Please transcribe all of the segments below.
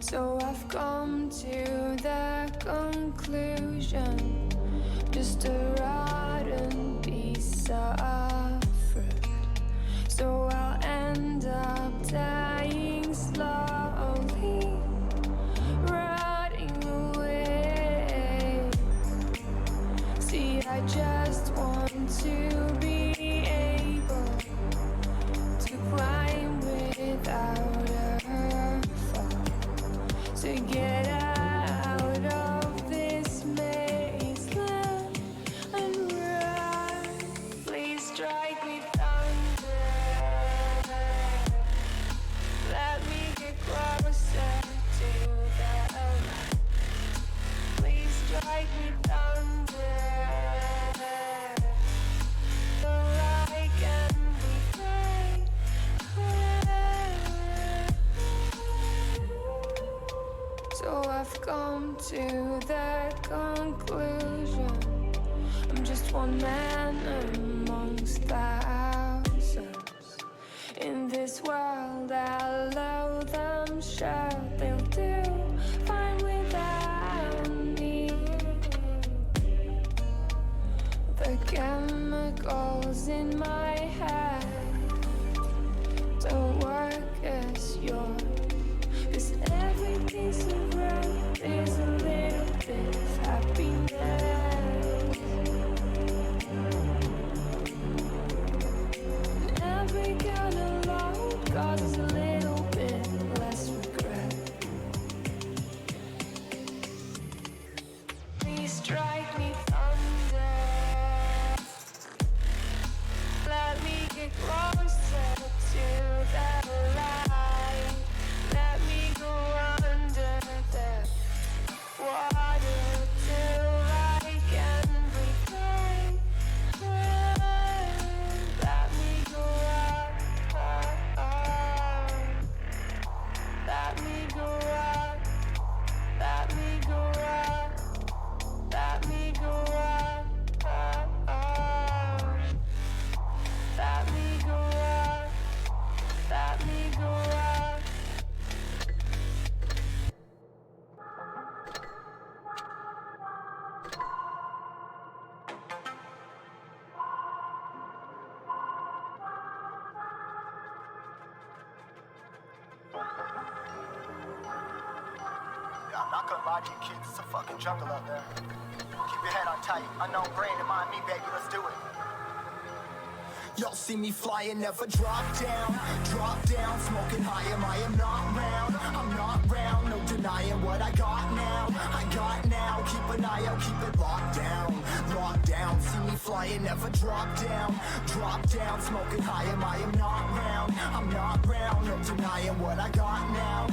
So I've come to the conclusion, just a rotten piece of fruit. So I'll end up dying slowly, rotting away. See, I just want to be able to climb without a fall, to get out of this mazeland and run. Please strike me thunder, let me get closer to the light. Please strike me thunder, so I can be free. So I've come to the conclusion, I'm just one man amongst thousands. In this world I love them, sure they'll do fine without me. The chemicals in my head don't work as yours, 'cause everything's around, there's a little bit of happiness. And every kind of love causes a little bit less regret. Please strike me thunder, let me get closer to the light. Let me go under the water till I can breathe again. Let me go up, up, up. Let me go up, let me go up, let me go up, up, up. Let me go up, let me go up. Yeah, I'm not gonna lie to you kids, it's a fucking jungle out there. Keep your head on tight, unknown brain to mind me, baby, let's do it. Y'all see me flying, never drop down, smoking high, I am not round, I'm not round, no denying what I got now, keep an eye out, keep it locked down, see me flying, never drop down, smoking high, I am not round, I'm not round, no denying what I got now,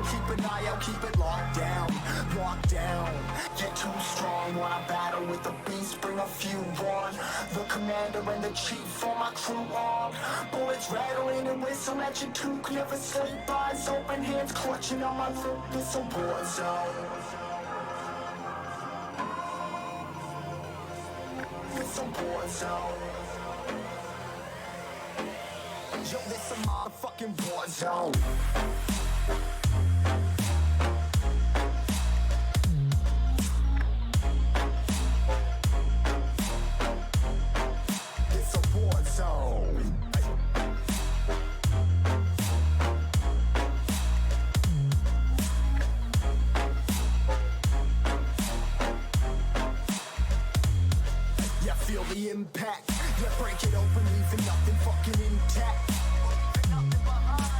keep an eye out, keep it locked down, get too strong when I battle with the beast, bring a few on, the commander and the chief for my crew on, bullets rattling and whistle at your toque, never sleep, eyes open, hands clutching on my loop, it's a war zone. It's a war zone. Yo, this a motherfucking war zone. It's a war zone. Yeah, feel the impact. Yeah, break it open, leaving nothing fucking intact.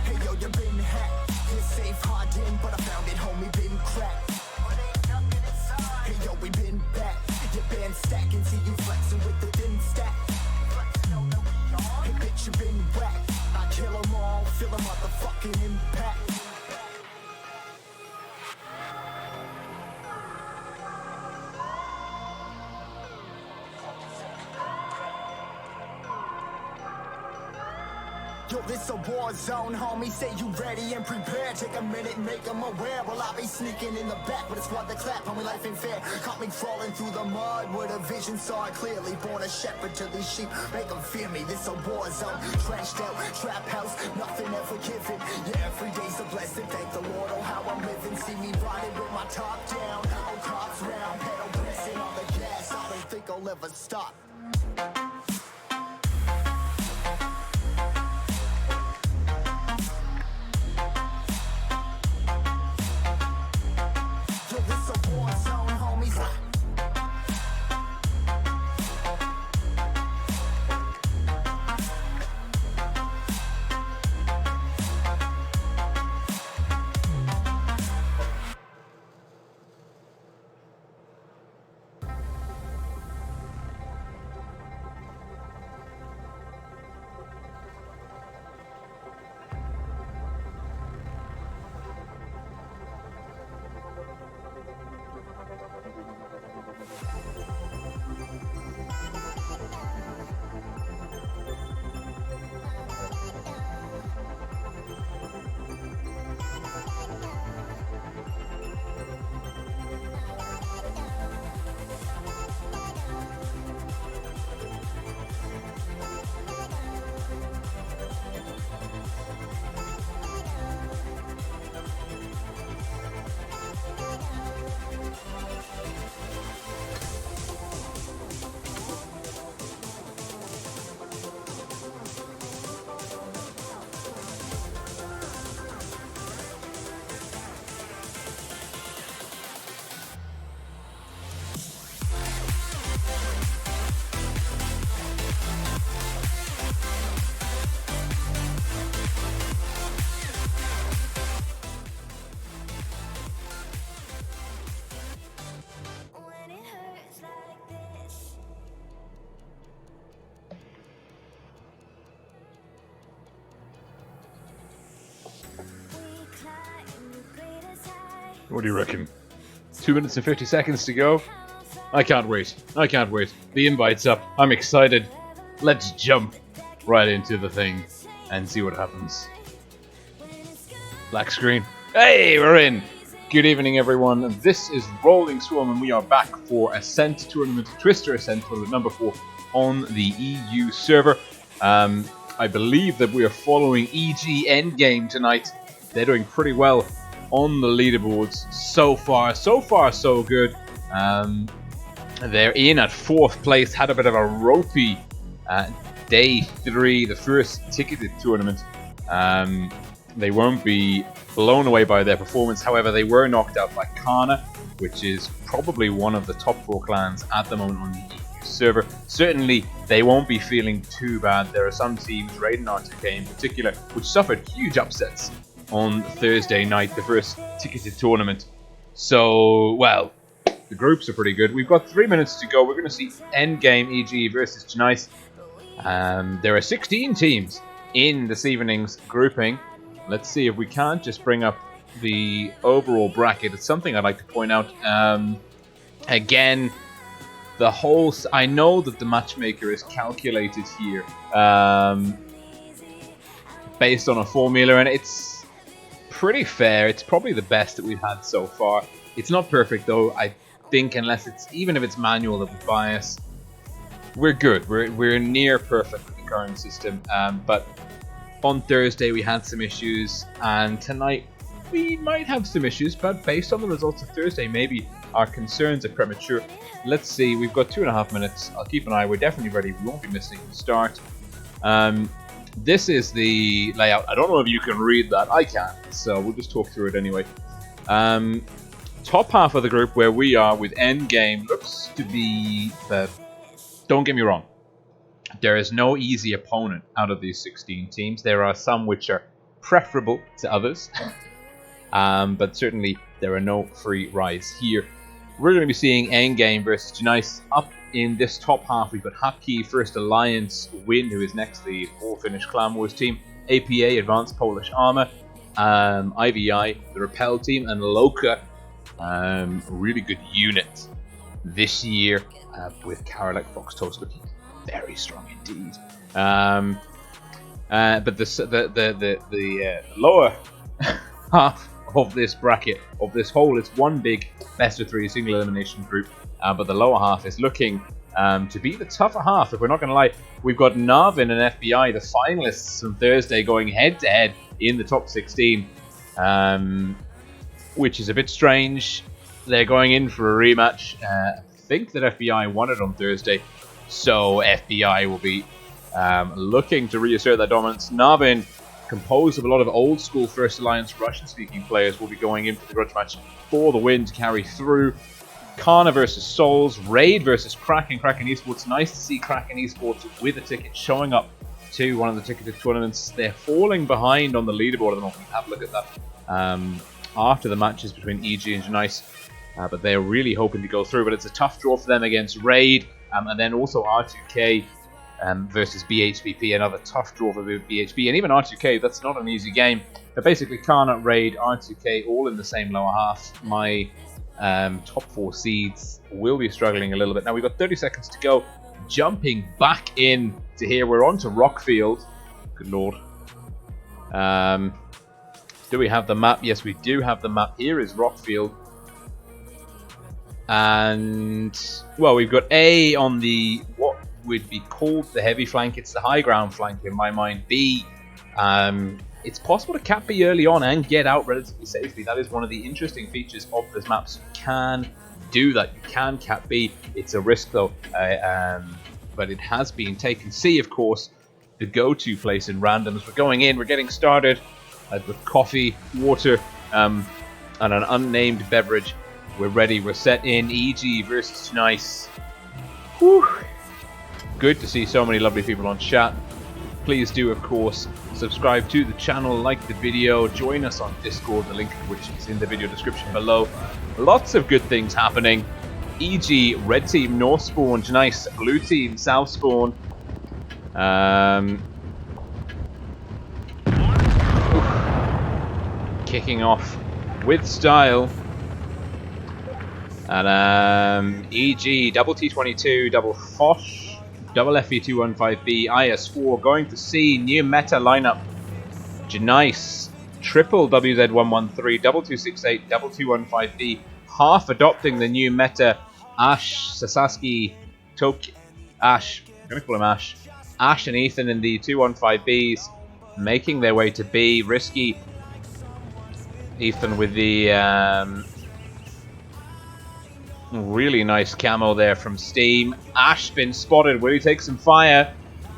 Hey yo, you been hacked. You're safe, hard in, but I found it, homie, been cracked. Hey yo, we been back. Your band stacking, see you flexing with the thin stack. Hey bitch, you been whacked. I kill 'em all, feel a motherfucking impact. Yo, this a war zone, homie, say you ready and prepared. Take a minute, make them aware. Well, I be sneaking in the back, but it's what the clap, homie, life ain't fair. Caught me crawling through the mud with a vision, saw it clearly. Born a shepherd to these sheep, make them fear me. This a war zone, trashed out, trap house, nothing ever given. Yeah, every day's a blessing, thank the Lord, oh how See me riding with my top down, on cops round, pedal pressing on the gas. I don't think I'll ever stop. Yo, it's a war zone, homies. When it hurts like this. We climb the greatest high. What do you reckon? 2 minutes and 50 seconds to go. I can't wait. I can't wait. The invite's up. I'm excited. Let's jump right into the thing and see what happens. Black screen. Hey, we're in. Good evening, everyone. This is RollingSwarm, and we are back for Ascent Tournament, Twister Ascent Tournament number 4 on the EU server. I believe that we are following EG Endgame tonight. They're doing pretty well on the leaderboards so far. So far, so good. They're in at 4th place. Had a bit of a ropey day 3, the first ticketed tournament. They won't be blown away by their performance. However, they were knocked out by Carnage, which is probably one of the top 4 clans at the moment on the EU server. Certainly, they won't be feeling too bad. There are some teams, Raiden R2K in particular, which suffered huge upsets on Thursday night, the first ticketed tournament. So, well, the groups are pretty good. We've got 3 minutes to go. We're going to see Endgame EG versus Janice. There are 16 teams in this evening's grouping. Let's see if we can't just bring up the overall bracket. It's something I'd like to point out. Again, the whole... I know that the matchmaker is calculated here based on a formula, and it's pretty fair. It's probably the best that we've had so far. It's not perfect, though. I think unless it's... Even if it's manual that we bias, we're good. We're near perfect with the current system. But on Thursday we had some issues, and tonight we might have some issues, but based on the results of Thursday, maybe our concerns are premature. Let's see, we've got 2.5 minutes. I'll keep an eye. We're definitely ready. We won't be missing the start. This is the layout. I don't know if you can read that. I can, so we'll just talk through it anyway. Top half of the group where we are with Endgame looks to be the... Don't get me wrong. There is no easy opponent out of these 16 teams. There are some which are preferable to others. But certainly there are no free rides here. We're going to be seeing Endgame versus Janice. Up in this top half, we've got Hapkey, First Alliance, Win, who is next to the all-Finnish Clan Wars team, APA, Advanced Polish Armor, IVI, the Repel team, and Loca. Really good unit this year with Karolek Fox Toast looking very strong indeed. But the lower half of this bracket, of this whole, it's one big best of 3 single elimination group. But the lower half is looking to be the tougher half, if we're not going to lie. We've got Narvin and FBI, the finalists from Thursday, going head to head in the top 16. which is a bit strange. They're going in for a rematch. I think that FBI won it on Thursday, so FBI will be looking to reassert their dominance. Navin, composed of a lot of old school First Alliance Russian-speaking players, will be going in for the grudge match for the win to carry through. Kana versus Souls, Raid versus Kraken Esports. Nice to see Kraken Esports with a ticket showing up to one of the ticketed tournaments. They're falling behind on the leaderboard at the moment. We have a look at that after the matches between EG and Janice, but they're really hoping to go through. But it's a tough draw for them against Raid, and then also R2K versus BHBP, another tough draw for BHB, and even R2K. That's not an easy game. But basically, Kana, Raid, R2K, all in the same lower half. My top 4 seeds will be struggling a little bit. Now we've got 30 seconds to go. Jumping back in to here, we're on to Rockfield. Good lord. Do we have the map? Yes, we do have the map. Here is Rockfield. And, well, we've got A on the, what would be called the heavy flank. It's the high ground flank in my mind. B, it's possible to cap B early on and get out relatively safely. That is one of the interesting features of this map. So you can do that. You can cap B. It's a risk though, but it has been taken. C, of course, the go-to place in randoms. We're going in. We're getting started with coffee, water, and an unnamed beverage. We're ready. We're set in. EG versus Nice. Whew. Good to see so many lovely people on chat. Please do, of course, subscribe to the channel, like the video, join us on Discord, the link of which is in the video description below. Lots of good things happening. EG, red team, north spawn, Nice, blue team, south spawn. Kicking off with style. And EG, double T22, double Fosh, double FE215B, IS4, going to C, new meta lineup. Janice, triple WZ113, double 268, double 215B, half adopting the new meta. Ash, Sasaki, Toki, Ash, I'm going to call him Ash. Ash and Ethan in the 215Bs, making their way to B. Risky, Ethan with the really nice camo there from Steam. Ash been spotted. Will he take some fire?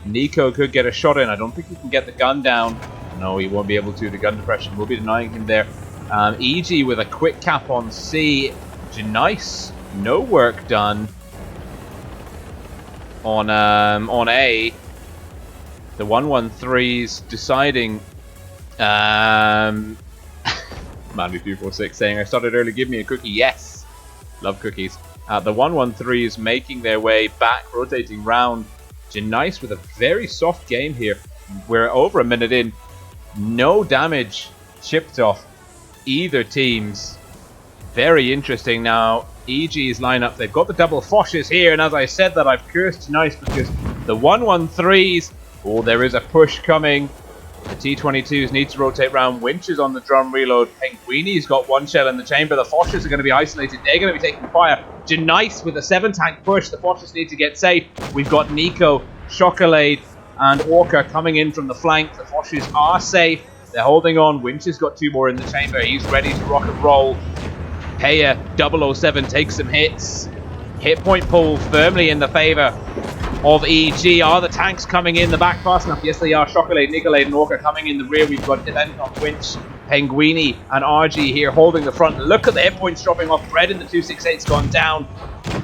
Nico could get a shot in. I don't think he can get the gun down. No, he won't be able to. The gun depression will be denying him there. EG with a quick cap on C. Nice. No work done on A. The 113s deciding. Manly246 saying, I started early, give me a cookie. Yes. Love cookies. The 113s making their way back, rotating round. Nice with a very soft game here. We're over a minute in. No damage chipped off either teams. Very interesting now. EG's lineup, they've got the double Foshes here, and as I said that, I've cursed Nice because the 113s, oh, there is a push coming. The T22s need to rotate round. Winch is on the drum reload. Penguini's got one shell in the chamber. The Foshes are going to be isolated. They're going to be taking fire. Nice with a 7-tank push. The Foshes need to get safe. We've got Nico, Chocolade, and Orca coming in from the flank. The Foshes are safe. They're holding on. Winch has got 2 more in the chamber. He's ready to rock and roll. Peya 007 takes some hits. Hit point pull firmly in the favor of EG. Are the tanks coming in the back fast enough? Yes, they are. Chocolate, Nicolade, and Orca coming in the rear. We've got Event on Winch, Penguini, and RG here holding the front. Look at the hit points dropping off. Red in the 268's gone down.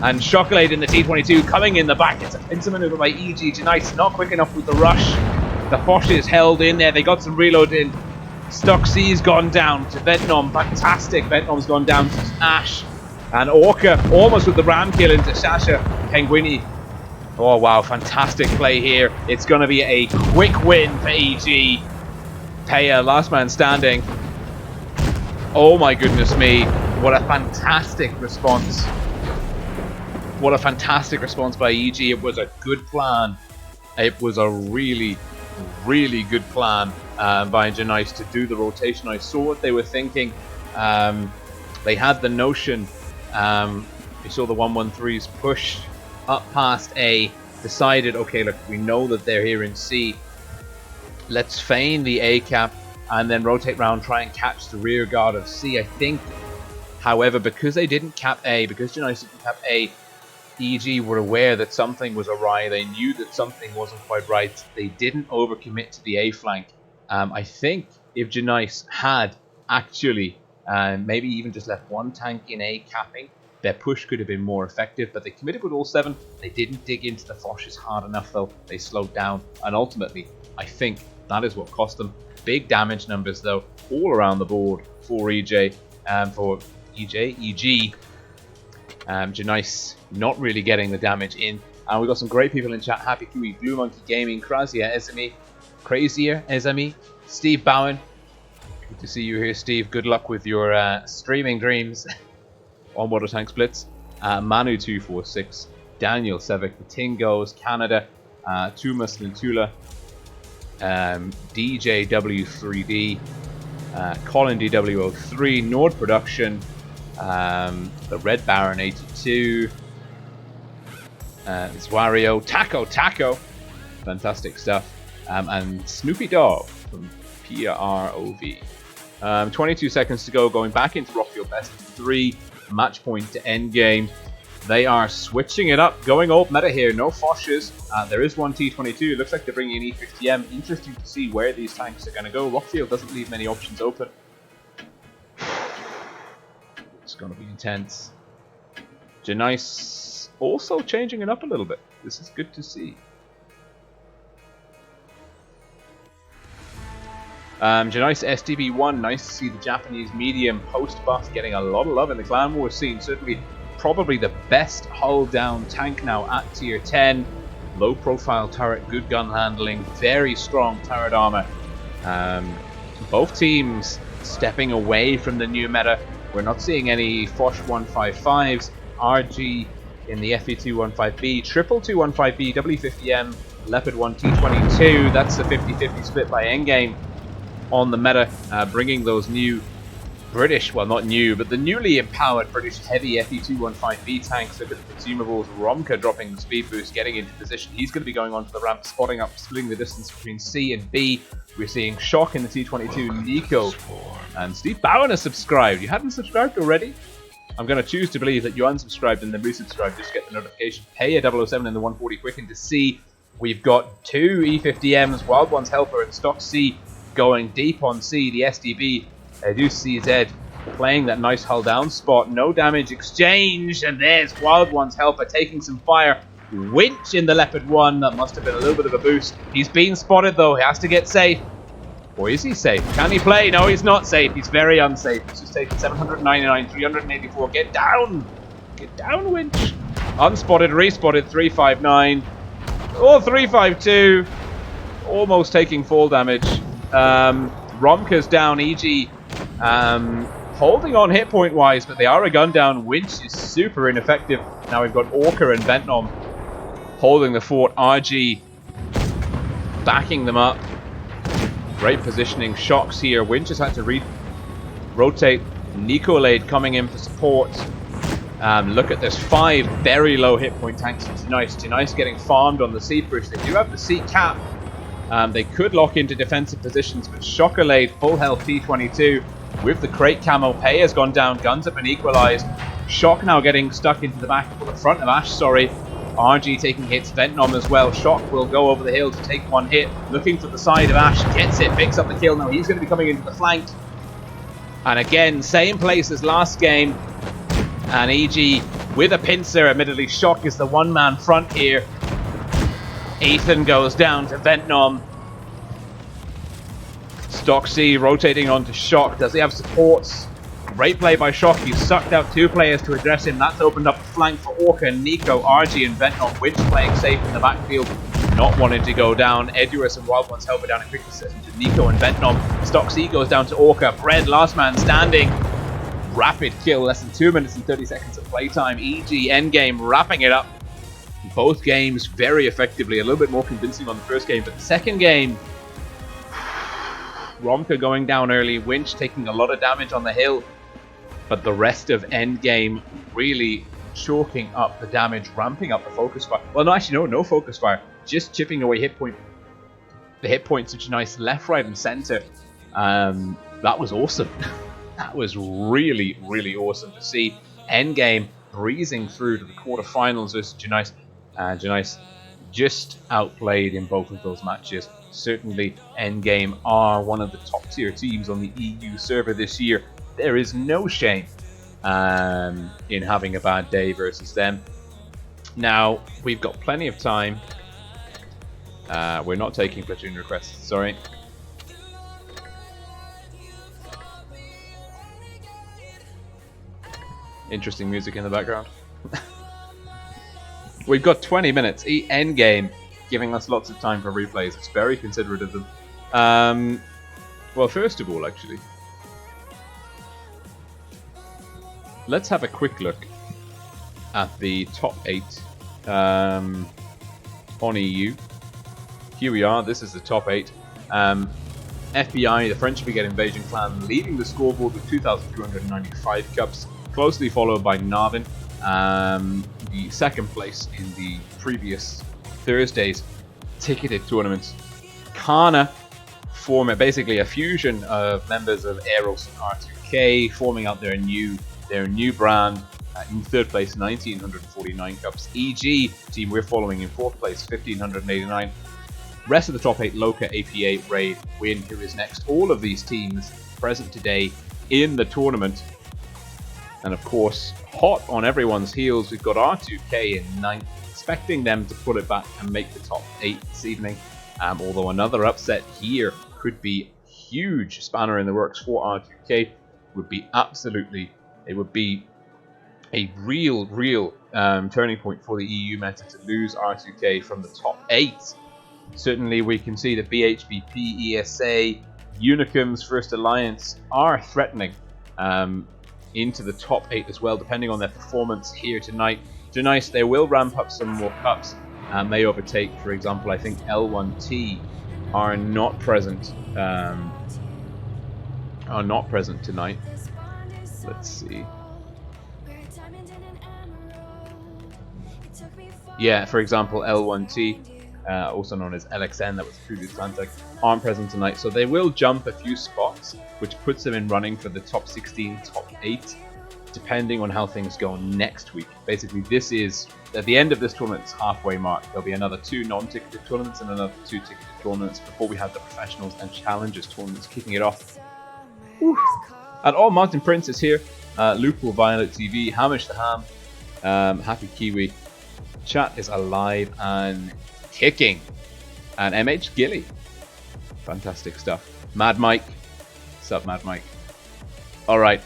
And Chocolate in the T22 coming in the back. It's a pincer maneuver by EG. Nice, not quick enough with the rush. The Fosh is held in there. They got some reload in. Stock C's gone down to Vetnom. Fantastic. Vetnom's gone down to Ash. And Orca almost with the ram kill into Sasha. Penguini. Oh wow, fantastic play here. It's going to be a quick win for EG. Peya, last man standing. Oh my goodness me. What a fantastic response. What a fantastic response by EG. It was a good plan. It was a really, really good plan by Janice to do the rotation. I saw what they were thinking. They had the notion. We saw the 113s push up past A, decided, okay, look, we know that they're here in C. Let's feign the A cap and then rotate round, try and catch the rear guard of C. I think However, because they didn't cap A, because Janice didn't cap A, EG were aware that something was awry. They knew that something wasn't quite right. They didn't overcommit to the A flank. I think if Janice had actually maybe even just left one tank in A capping, their push could have been more effective, but they committed with all 7. They didn't dig into the Foshes hard enough, though. They slowed down, and ultimately, I think that is what cost them. Big damage numbers, though, all around the board for EG. Janice not really getting the damage in. And we've got some great people in chat. Happy Kiwi, Blue Monkey Gaming, Krazia, Ezami, Crazier, Ezami, Steve Bowen. Good to see you here, Steve. Good luck with your streaming dreams on Water Tanks Blitz. Manu246, Daniel Sevic, The Tingos, Canada, Tumas Lintula, DJW3D, Colin DW03, Nord Production, the Red Baron 82, Zwario, Taco, fantastic stuff, and Snoopy Dog from PROV. 22 seconds to go, going back into Rockfield best of 3, match point to Endgame. They are switching it up, going old meta here, no Foshes. There is one T22, it looks like they're bringing in E50M. Interesting to see where these tanks are going to go. Rockfield doesn't leave many options open. It's going to be intense. Janice also changing it up a little bit. This is good to see. Janice STB1, nice to see the Japanese medium post-buff getting a lot of love in the Clan Wars scene. Certainly, probably the best hull-down tank now at tier 10. Low-profile turret, good gun handling, very strong turret armor. Both teams stepping away from the new meta. We're not seeing any Foch 155s, RG in the FE215B, Triple 215B, W50M, Leopard 1 T22. That's the 50-50 split by Endgame on the meta, bringing those new British, well not new, but the newly empowered British heavy FE215B tanks. Look at the consumables. Romka dropping the speed boost, getting into position. He's going to be going onto the ramp, spotting up, splitting the distance between C and B. We're seeing Shock in the T22, Nico, and Steve Bowen has subscribed. You hadn't subscribed already? I'm going to choose to believe that you unsubscribed and then resubscribed just to get the notification. Pay a 007 in the 140 quicken to C. We've got 2 E50Ms, Wild One's Helper and Stock C going deep on C. The SDB, I do see Zed playing that nice hull down spot. No damage exchange, and there's Wild One's Helper taking some fire. Winch in the Leopard 1, that must have been a little bit of a boost. He's been spotted though, he has to get safe. Or is he safe? Can he play? No, he's not safe. He's very unsafe. He's just taken 799, 384. Get down! Get down, Winch! Unspotted, respotted, 359. Oh, 352. Almost taking fall damage. Romka's down, EG holding on hit point wise, but they are a gun down. Winch is super ineffective. Now we've got Orca and Ventnom holding the fort. RG backing them up. Great positioning. Shocks here. Winch has had to rotate. Nicolade coming in for support. Look at this. 5 very low hit point tanks. Nice getting farmed on the C push. They do have the C cap. They could lock into defensive positions, but Shockalade, full health T22 with the crate camo. Pay has gone down, guns have been equalized. Shock now getting stuck into the the front of Ash, sorry. RG taking hits, Ventnom as well. Shock will go over the hill to take one hit, looking for the side of Ash, gets it, picks up the kill. Now he's going to be coming into the flank. And again, same place as last game. And EG with a pincer, admittedly Shock is the one-man front here. Ethan goes down to Ventnom. Stock C rotating onto Shock. Does he have supports? Great play by Shock. He's sucked out 2 players to address him. That's opened up the flank for Orca, Nico, RG, and Ventnom. Winch playing safe in the backfield, not wanting to go down. Eduus and Wild One's Helper down in quick succession to Nico and Ventnom. Stock C goes down to Orca. Bread, last man standing. Rapid kill, less than 2 minutes and 30 seconds of playtime. EG Endgame wrapping it up. Both games very effectively, a little bit more convincing on the first game, but the second game, Romka going down early, Winch taking a lot of damage on the hill, but the rest of Endgame really chalking up the damage, ramping up the focus fire. Well, no, actually, no focus fire, just chipping away the hit points, which are nice left, right, and center. That was awesome. That was really, really awesome to see. Endgame breezing through to the quarterfinals versus Janice. Janice just outplayed in both of those matches. Certainly, Endgame are one of the top tier teams on the EU server this year. There is no shame in having a bad day versus them. Now, we've got plenty of time. We're not taking platoon requests, sorry. Interesting music in the background. We've got 20 minutes. Endgame giving us lots of time for replays. It's very considerate of them. Well, first of all, actually, let's have a quick look at the top 8 on EU. Here we are. This is the top 8. FBI, the French Brigade Invasion Clan, leading the scoreboard with 2,295 cups, closely followed by Narvin, the second place in the previous Thursday's ticketed tournaments. Kana, basically a fusion of members of Eros and R2K, forming out their new brand. In third place, 1,949 cups. EG team we're following in fourth place, 1,589. Rest of the top 8, Loca, APA, Raid, Win, who is next. All of these teams present today in the tournament. And of course, hot on everyone's heels, we've got R2K in 9th, expecting them to pull it back and make the top 8 this evening. Although another upset here could be huge spanner in the works for R2K. It would be a real turning point for the EU meta to lose R2K from the top 8. Certainly we can see that BHBP, ESA, Unicum's First Alliance are threatening into the top 8 as well, depending on their performance here tonight. Tonight they will ramp up some more cups and may overtake, for example, I think L1T are not present tonight. Let's see. Yeah, for example, L1T, also known as LXN, that was the previous contact, aren't present tonight. So they will jump a few spots, which puts them in running for the top 16, top 8, depending on how things go next week. Basically, this is, at the end of this tournament's halfway mark, there'll be another 2 non-ticketed tournaments and another 2 ticketed tournaments before we have the professionals and challengers tournaments kicking it off. Whew. And all Mountain Prince is here. Loophole Violet TV, Hamish the Ham, Happy Kiwi. Chat is alive and kicking. And MH Gilly. Fantastic stuff. Mad Mike. What's up, Mad Mike? Alright.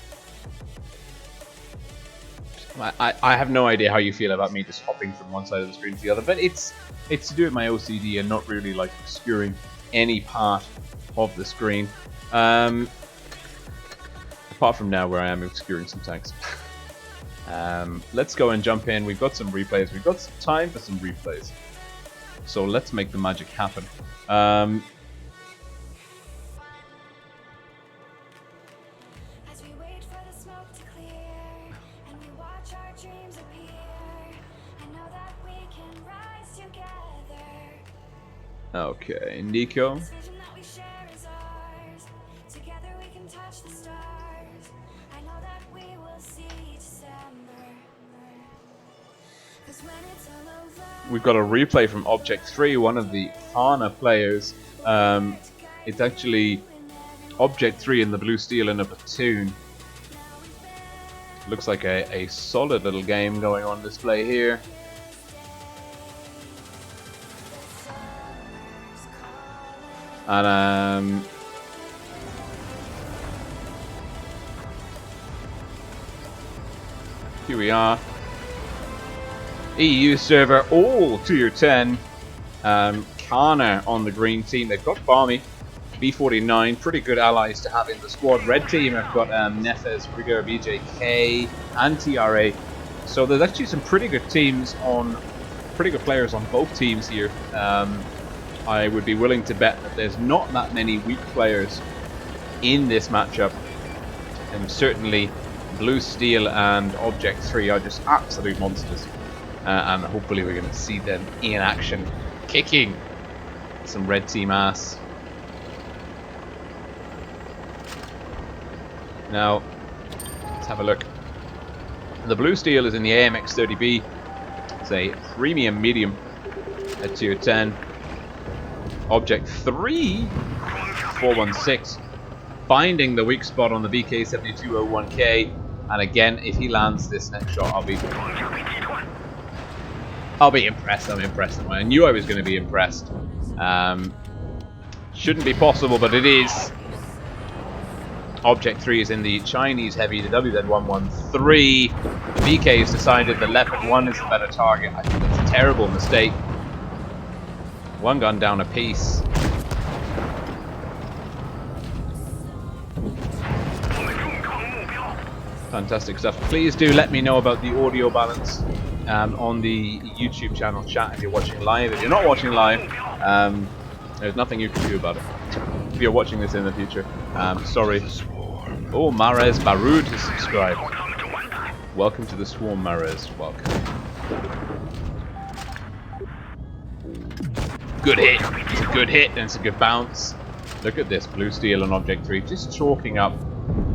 I have no idea how you feel about me just hopping from one side of the screen to the other, but it's to do with my OCD and not really like obscuring any part of the screen. Apart from now where I am obscuring some tanks. Let's go and jump in. We've got some replays. We've got some time for some replays. So let's make the magic happen. Okay, Nico. We've got a replay from Object 3, one of the Hana players. It's actually Object 3 in the blue steel in a platoon. Looks like a solid little game going on display here. And here we are. EU server, all tier 10. Kana on the green team. They've got Barmy, B49, pretty good allies to have in the squad. Red team have got Nefes, Brigger, BJK, and TRA. So there's actually some pretty good teams on, pretty good players on both teams here. I would be willing to bet that there's not that many weak players in this matchup. And certainly Blue Steel and Object 3 are just absolute monsters. And hopefully we're going to see them in action, kicking some red team ass. Now, let's have a look. The blue steel is in the AMX 30B. It's a premium medium at tier 10. Object 3, 416, finding the weak spot on the VK7201K. And again, if he lands this next shot, I'll be impressed. I'm impressed. I knew I was going to be impressed. Shouldn't be possible, but it is. Object 3 is in the Chinese heavy, the WZ113. VK has decided the Leopard 1 is the better target. I think it's a terrible mistake. One gun down a piece. Fantastic stuff. Please do let me know about the audio balance on the YouTube channel chat if you're watching live. If you're not watching live, there's nothing you can do about it. If you're watching this in the future, sorry. Oh, Marez Barud has subscribed. Welcome to the Swarm, Marez. Welcome. Good hit. It's a good hit and it's a good bounce. Look at this blue steel on Object 3 just chalking up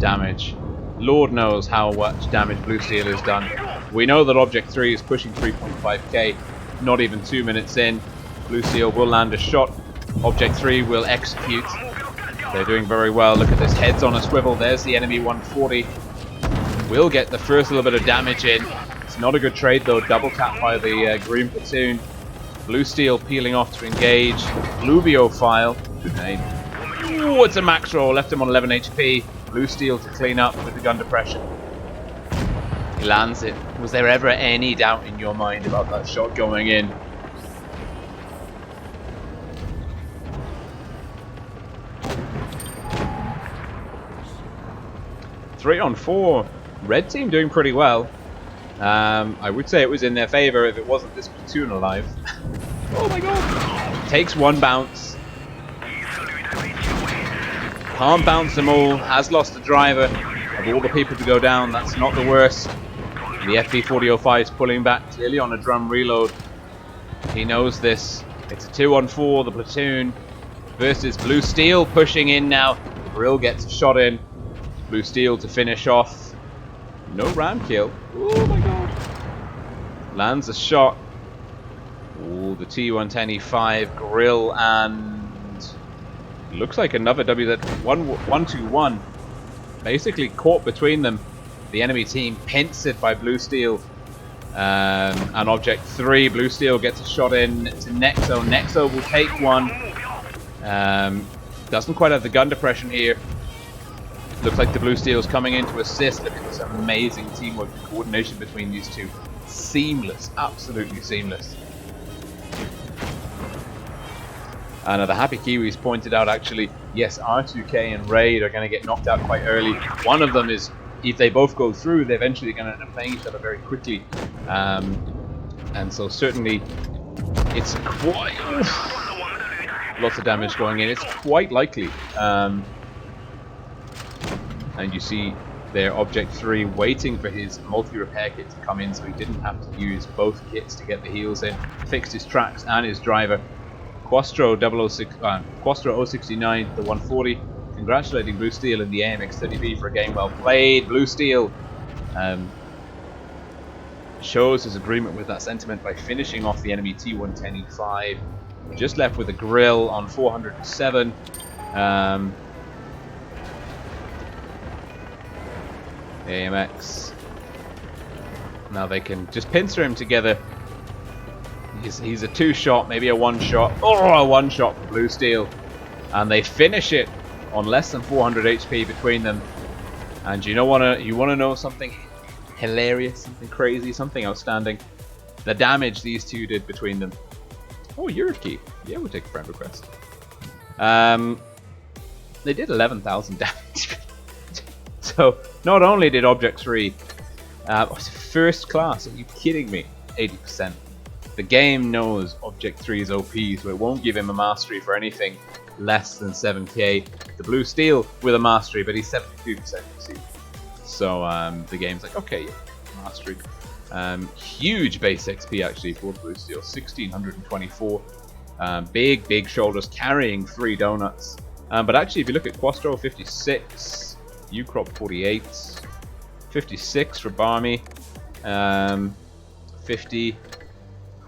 damage. Lord knows how much damage blue steel has done. We know that Object 3 is pushing 3.5k. Not even 2 minutes in. Blue steel will land a shot. Object 3 will execute. They're doing very well. Look at this, heads on a swivel. There's the enemy 140. Will get the first little bit of damage in. It's not a good trade though. Double tap by the green platoon. Blue steel peeling off to engage. Bluvio file. Good name. Ooh, it's a max roll. Left him on 11 HP. Blue steel to clean up with the gun depression. He lands it. Was there ever any doubt in your mind about that shot going in? Three on 4. Red team doing pretty well. I would say it was in their favor if it wasn't this platoon alive. Oh my god! Takes one bounce. Can't bounce them all. Has lost the driver. Of all the people to go down, that's not the worst. The FB4005 is pulling back, clearly on a drum reload. He knows this. It's a 2-on-4, the platoon versus Blue Steel pushing in now. Brill gets a shot in. Blue Steel to finish off. No ram kill. Oh my god. Lands a shot. Oh, the T110E5 Grill and looks like another WZ121. Basically caught between them. The enemy team pensive by Blue Steel. And Object 3. Blue Steel gets a shot in to Nexo. Nexo will take one. Doesn't quite have the gun depression here. Looks like the Blue Steel's coming in to assist. Look at this amazing teamwork and coordination between these two. Seamless. Absolutely seamless. And the Happy Kiwis pointed out actually, yes, R2K and Raid are going to get knocked out quite early. One of them is, if they both go through, they're eventually going to end up playing each other very quickly. And so certainly, it's quite... lots of damage going in. It's quite likely. And you see there Object 3 waiting for his multi-repair kit to come in so he didn't have to use both kits to get the heals in. Fixed his tracks and his driver. Quastro 069, the 140, congratulating Blue Steel in the AMX 30B for a game well played. Blue Steel shows his agreement with that sentiment by finishing off the enemy T110E5. Just left with a grill on 407. AMX. Now they can just pincer him together. He's a 2-shot, maybe a 1-shot. Oh, a 1-shot for Blue Steel. And they finish it on less than 400 HP between them. And you want to know something hilarious, something crazy, something outstanding? The damage these two did between them. Oh, Yurki. Yeah, we'll take a friend request. They did 11,000 damage. So, not only did Object 3... first class, are you kidding me? 80%. The game knows Object 3 is OP, so it won't give him a mastery for anything less than 7k. The Blue Steel with a mastery, but he's 72%, you see. So the game's like, okay, yeah, mastery. Huge base XP actually for Blue Steel, 1624. Big shoulders, carrying 3 donuts. But actually, if you look at Quastro 56, Ucrop 48, 56 for Barmy, 50,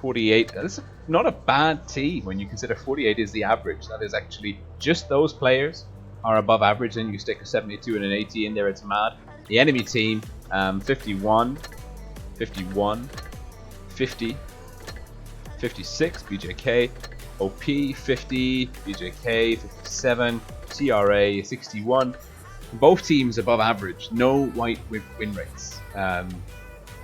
48. That's not a bad team when you consider 48 is the average. That is actually just those players are above average. Then you stick a 72 and an 80 in there, it's mad. The enemy team, 51, 51, 50, 56, BJK, OP 50, BJK 57, TRA 61. Both teams above average, no white win rates, and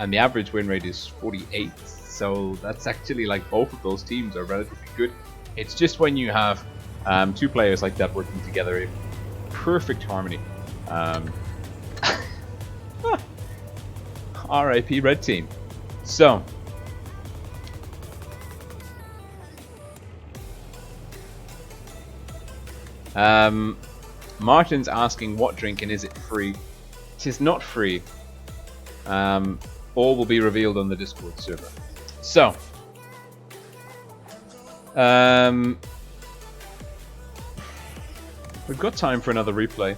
the average win rate is 48. So that's actually like both of those teams are relatively good. It's just when you have two players like that working together in perfect harmony. RIP red team. So Martin's asking what drink and is it free? It is not free. All will be revealed on the Discord server. So we've got time for another replay.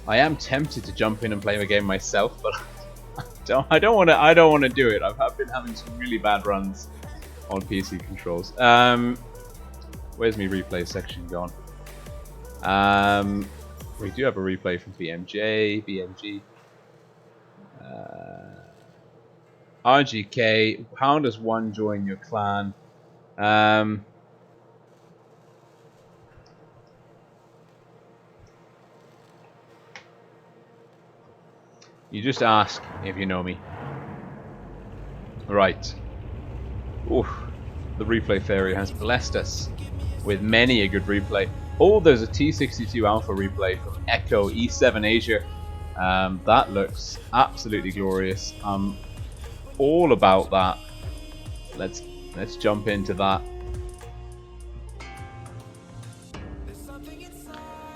I am tempted to jump in and play a game myself, but I don't want to do it. I've been having some really bad runs on PC controls. Where's my replay section gone? We do have a replay from BMG. RGK, how does one join your clan? You just ask if you know me. Right. Oof. The replay fairy has blessed us with many a good replay. Oh, there's a T62 Alpha replay from Echo E7 Asia. That looks absolutely glorious. I'm all about that. Let's jump into that.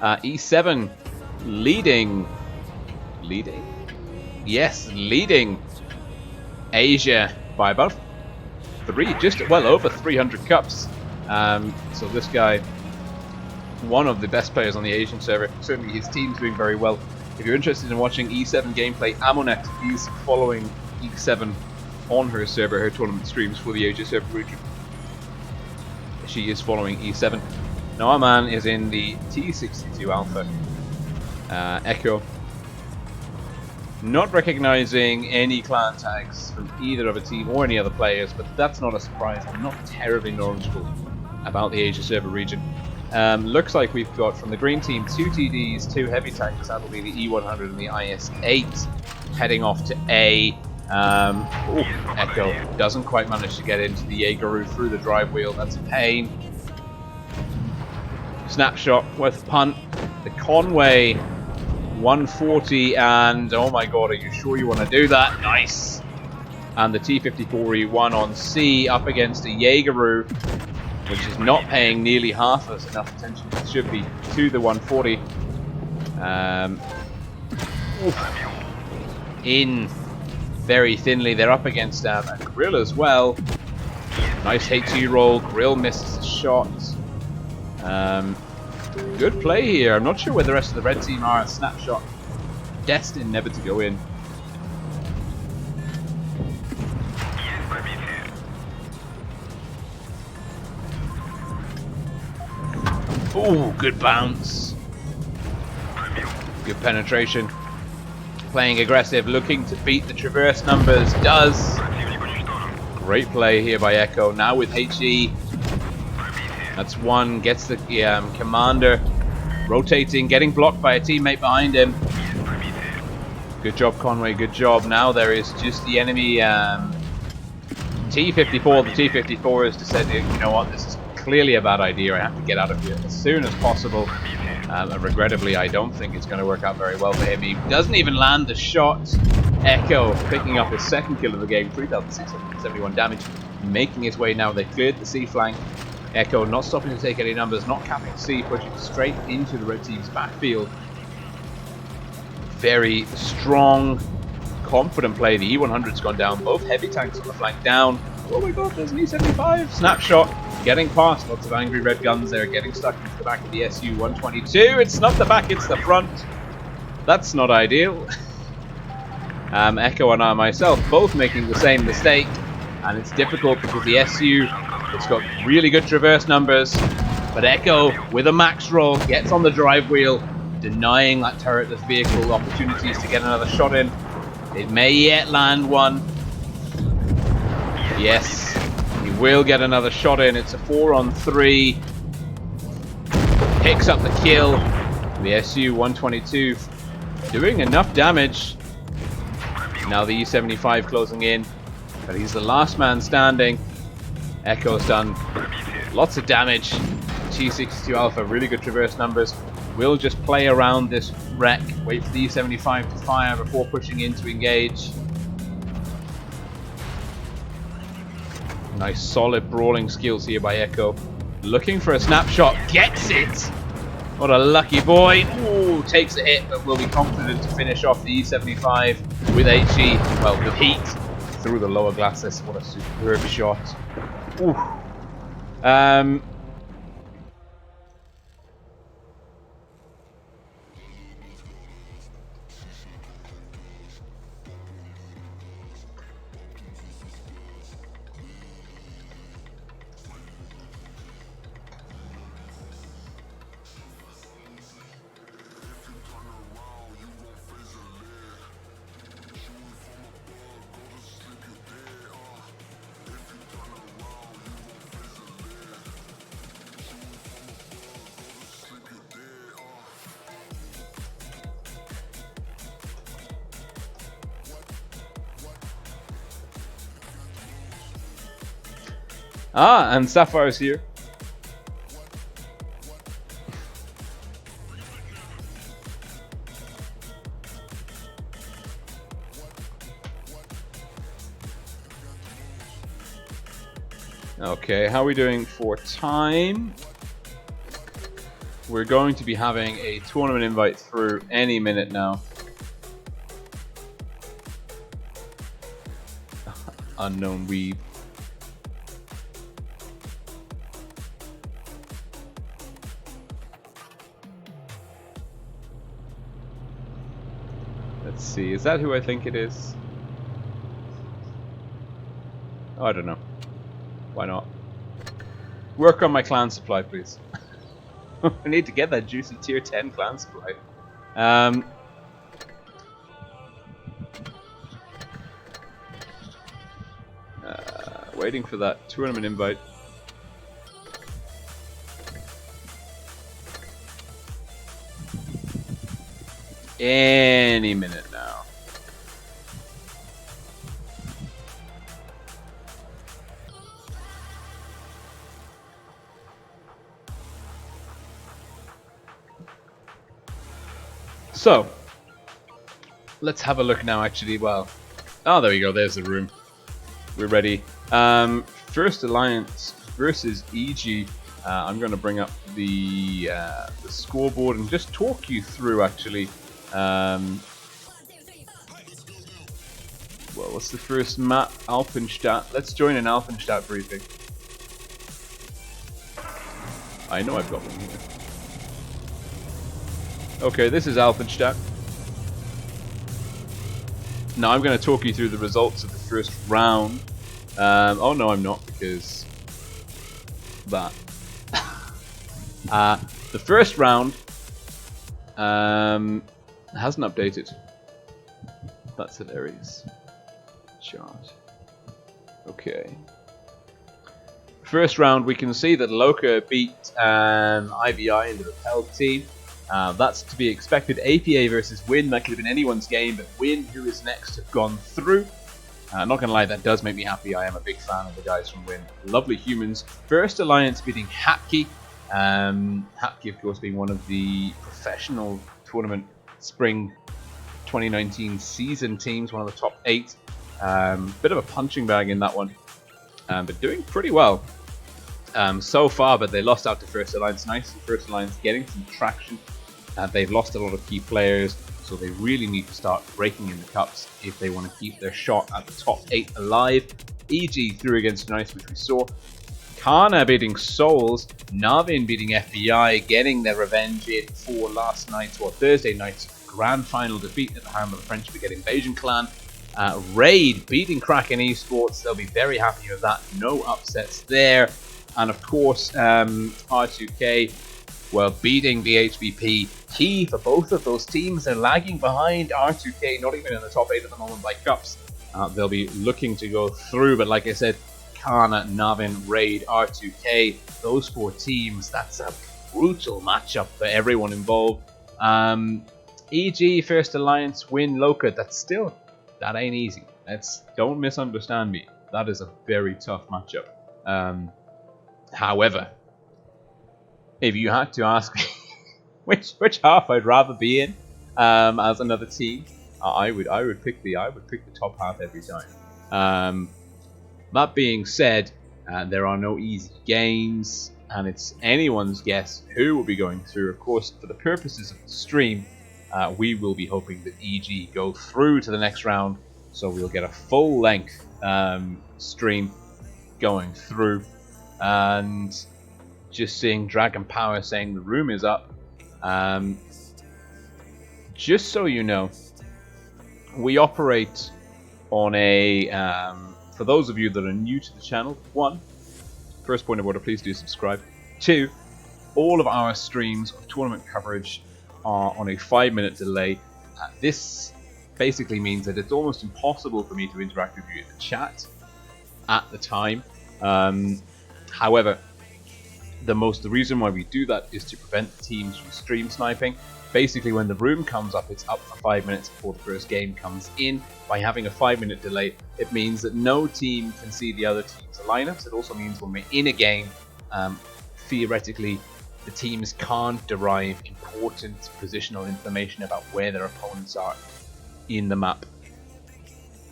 E7 leading. Yes, leading Asia by about just well over 300 cups. So this guy, one of the best players on the Asian server. Certainly his team's doing very well. If you're interested in watching E7 gameplay, Amonet is following E7 on her server, her tournament streams for the Asia server region. She is following E7. Now our man is in the T62 Alpha Echo. Not recognizing any clan tags from either of a team or any other players, but that's not a surprise. I'm not terribly knowledgeable about the Asia server region. Looks like we've got from the green team 2 TDs, 2 heavy tanks. That'll be the E100 and the IS-8 heading off to A. Echo doesn't quite manage to get into the Jaegeru through the drive wheel. That's a pain. Snapshot worth a punt. The Conway 140 and oh my god, are you sure you want to do that? Nice. And the T54E1 on C up against a Jaegeru, which is not paying nearly half as enough attention as it should be to the 140. In very thinly. They're up against a Grill as well. Nice H2 roll. Grill misses the shot. Good play here. I'm not sure where the rest of the red team are. Snapshot destined never to go in. Oh, good bounce. Good penetration. Playing aggressive, looking to beat the traverse numbers. Does. Great play here by Echo. Now with HE. That's one. Gets the commander rotating, getting blocked by a teammate behind him. Good job, Conway. Good job. Now there is just the enemy T54. The T54 has decided, you know what, this is clearly a bad idea. I have to get out of here as soon as possible. And regrettably, I don't think it's going to work out very well for him. He doesn't even land the shot. Echo picking up his second kill of the game, 3,671 damage, making his way now. They cleared the C flank. Echo not stopping to take any numbers, not capping C, pushing straight into the red team's backfield. Very strong, confident play. The E100's gone down. Both heavy tanks on the flank down. Oh my god, there's an E75. Snapshot getting past. Lots of angry red guns there, getting stuck into the back of the SU-122. It's not the back, it's the front. That's not ideal. Echo and I myself both making the same mistake, and it's difficult because the SU, it's got really good traverse numbers, but Echo with a max roll gets on the drive wheel, denying that turretless vehicle opportunities to get another shot in. It may yet land one. Yes, he will get another shot in. It's a 4-on-3. Picks up the kill. The SU-122 doing enough damage. Now the E-75 closing in, but he's the last man standing. Echo's done lots of damage. T-62 Alpha, really good traverse numbers. We'll just play around this wreck, wait for the E-75 to fire before pushing in to engage. Nice solid brawling skills here by Echo. Looking for a snapshot, gets it! What a lucky boy. Ooh, takes a hit, but will be confident to finish off the E-75 with HE, well, with heat through the lower glasses. What a superb shot. Ooh. Ah, and Sapphire's here. Okay, how are we doing for time? We're going to be having a tournament invite through any minute now. Unknown weeb. Let's see, is that who I think it is? Oh, I don't know. Why not? Work on my clan supply, please. I need to get that juicy tier 10 clan supply. Waiting for that tournament invite. Any minute now. So, let's have a look now actually. Well, oh, there we go, there's the room. We're ready. First Alliance versus EG. I'm going to bring up the scoreboard and just talk you through actually. Well, what's the first map? Alpenstadt. Let's join an Alpenstadt briefing. I know I've got one here. Okay, this is Alpenstadt. Now I'm going to talk you through the results of the first round. Oh no, I'm not, because that. The first round hasn't updated. That's hilarious. Chart. Okay. First round, we can see that Loca beat IVI in the repelled team. That's to be expected. APA versus Win, that could have been anyone's game, but Win, who is next, have gone through. Not gonna lie, that does make me happy. I am a big fan of the guys from Win. Lovely humans. First Alliance beating Hapki. Hapki, of course, being one of the professional tournament spring 2019 season teams, one of the top 8. Bit of a punching bag in that one, but doing pretty well so far. But they lost out to First Alliance. Nice, First Alliance getting some traction. They've lost a lot of key players, so they really need to start breaking in the cups if they want to keep their shot at the top 8 alive. EG through against Nice, which we saw. Kana beating Souls, Navin beating FBI, getting their revenge in for last night's, or Thursday night's grand final defeat at the hand of the French Spaghetti Invasion clan. Raid beating Kraken Esports, they'll be very happy with that, no upsets there. And of course, R2K, well, beating the HBP. Key for both of those teams, they're lagging behind R2K, not even in the top 8 at the moment by cups. They'll be looking to go through, but like I said, Kana, Navin, Raid, R2K, those 4 teams, that's a brutal matchup for everyone involved. EG, First Alliance, win Loca, that ain't easy. Don't misunderstand me. That is a very tough matchup. However, if you had to ask me which half I'd rather be in as another team, I would pick the top half every time. That being said, there are no easy games, and it's anyone's guess who will be going through. Of course, for the purposes of the stream, we will be hoping that EG go through to the next round, so we'll get a full-length stream going through. And just seeing Dragon Power saying the room is up. Just so you know, we operate on a... for those of you that are new to the channel, 1, first point of order, please do subscribe. 2, all of our streams of tournament coverage are on a 5-minute delay. This basically means that it's almost impossible for me to interact with you in the chat at the time. However, the reason why we do that is to prevent the teams from stream sniping. Basically, when the room comes up, it's up for 5 minutes before the first game comes in. By having a 5-minute delay, it means that no team can see the other team's lineups. It also means when we're in a game, theoretically, the teams can't derive important positional information about where their opponents are in the map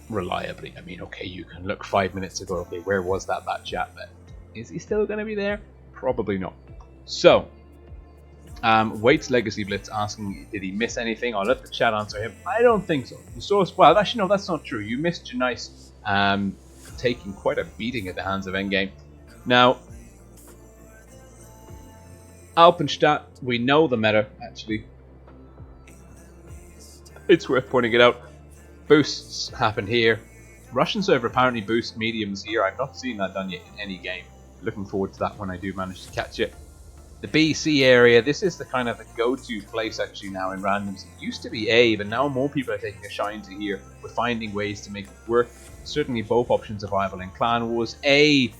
reliably. I mean, okay, you can look 5 minutes ago, okay, where was that chat then? Is he still going to be there? Probably not. So, WoT's Legacy Blitz asking, did he miss anything? I'll let the chat answer him. I don't think so. You saw, well, actually, no, that's not true. You missed Janice taking quite a beating at the hands of Endgame. Now, Alpenstadt, we know the meta, actually. It's worth pointing it out. Boosts happen here. Russian server apparently boosts mediums here. I've not seen that done yet in any game. Looking forward to that when I do manage to catch it. The BC area, this is the kind of the go-to place actually now in randoms. It used to be A, but now more people are taking a shine to here. We're finding ways to make it work. Certainly both options are viable in Clan Wars. A,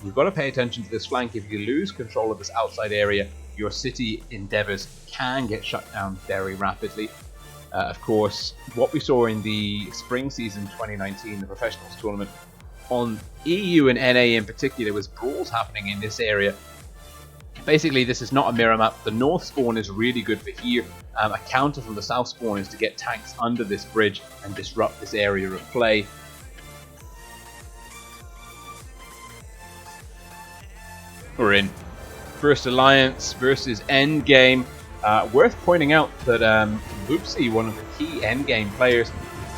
you've got to pay attention to this flank. If you lose control of this outside area, your city endeavors can get shut down very rapidly. Of course, what we saw in the spring season 2019, the professionals tournament, on EU and NA in particular, was brawls happening in this area. Basically, this is not a mirror map. The north spawn is really good for here. A counter from the south spawn is to get tanks under this bridge and disrupt this area of play. We're in First Alliance versus Endgame. Worth pointing out that Loopsy, one of the key Endgame players,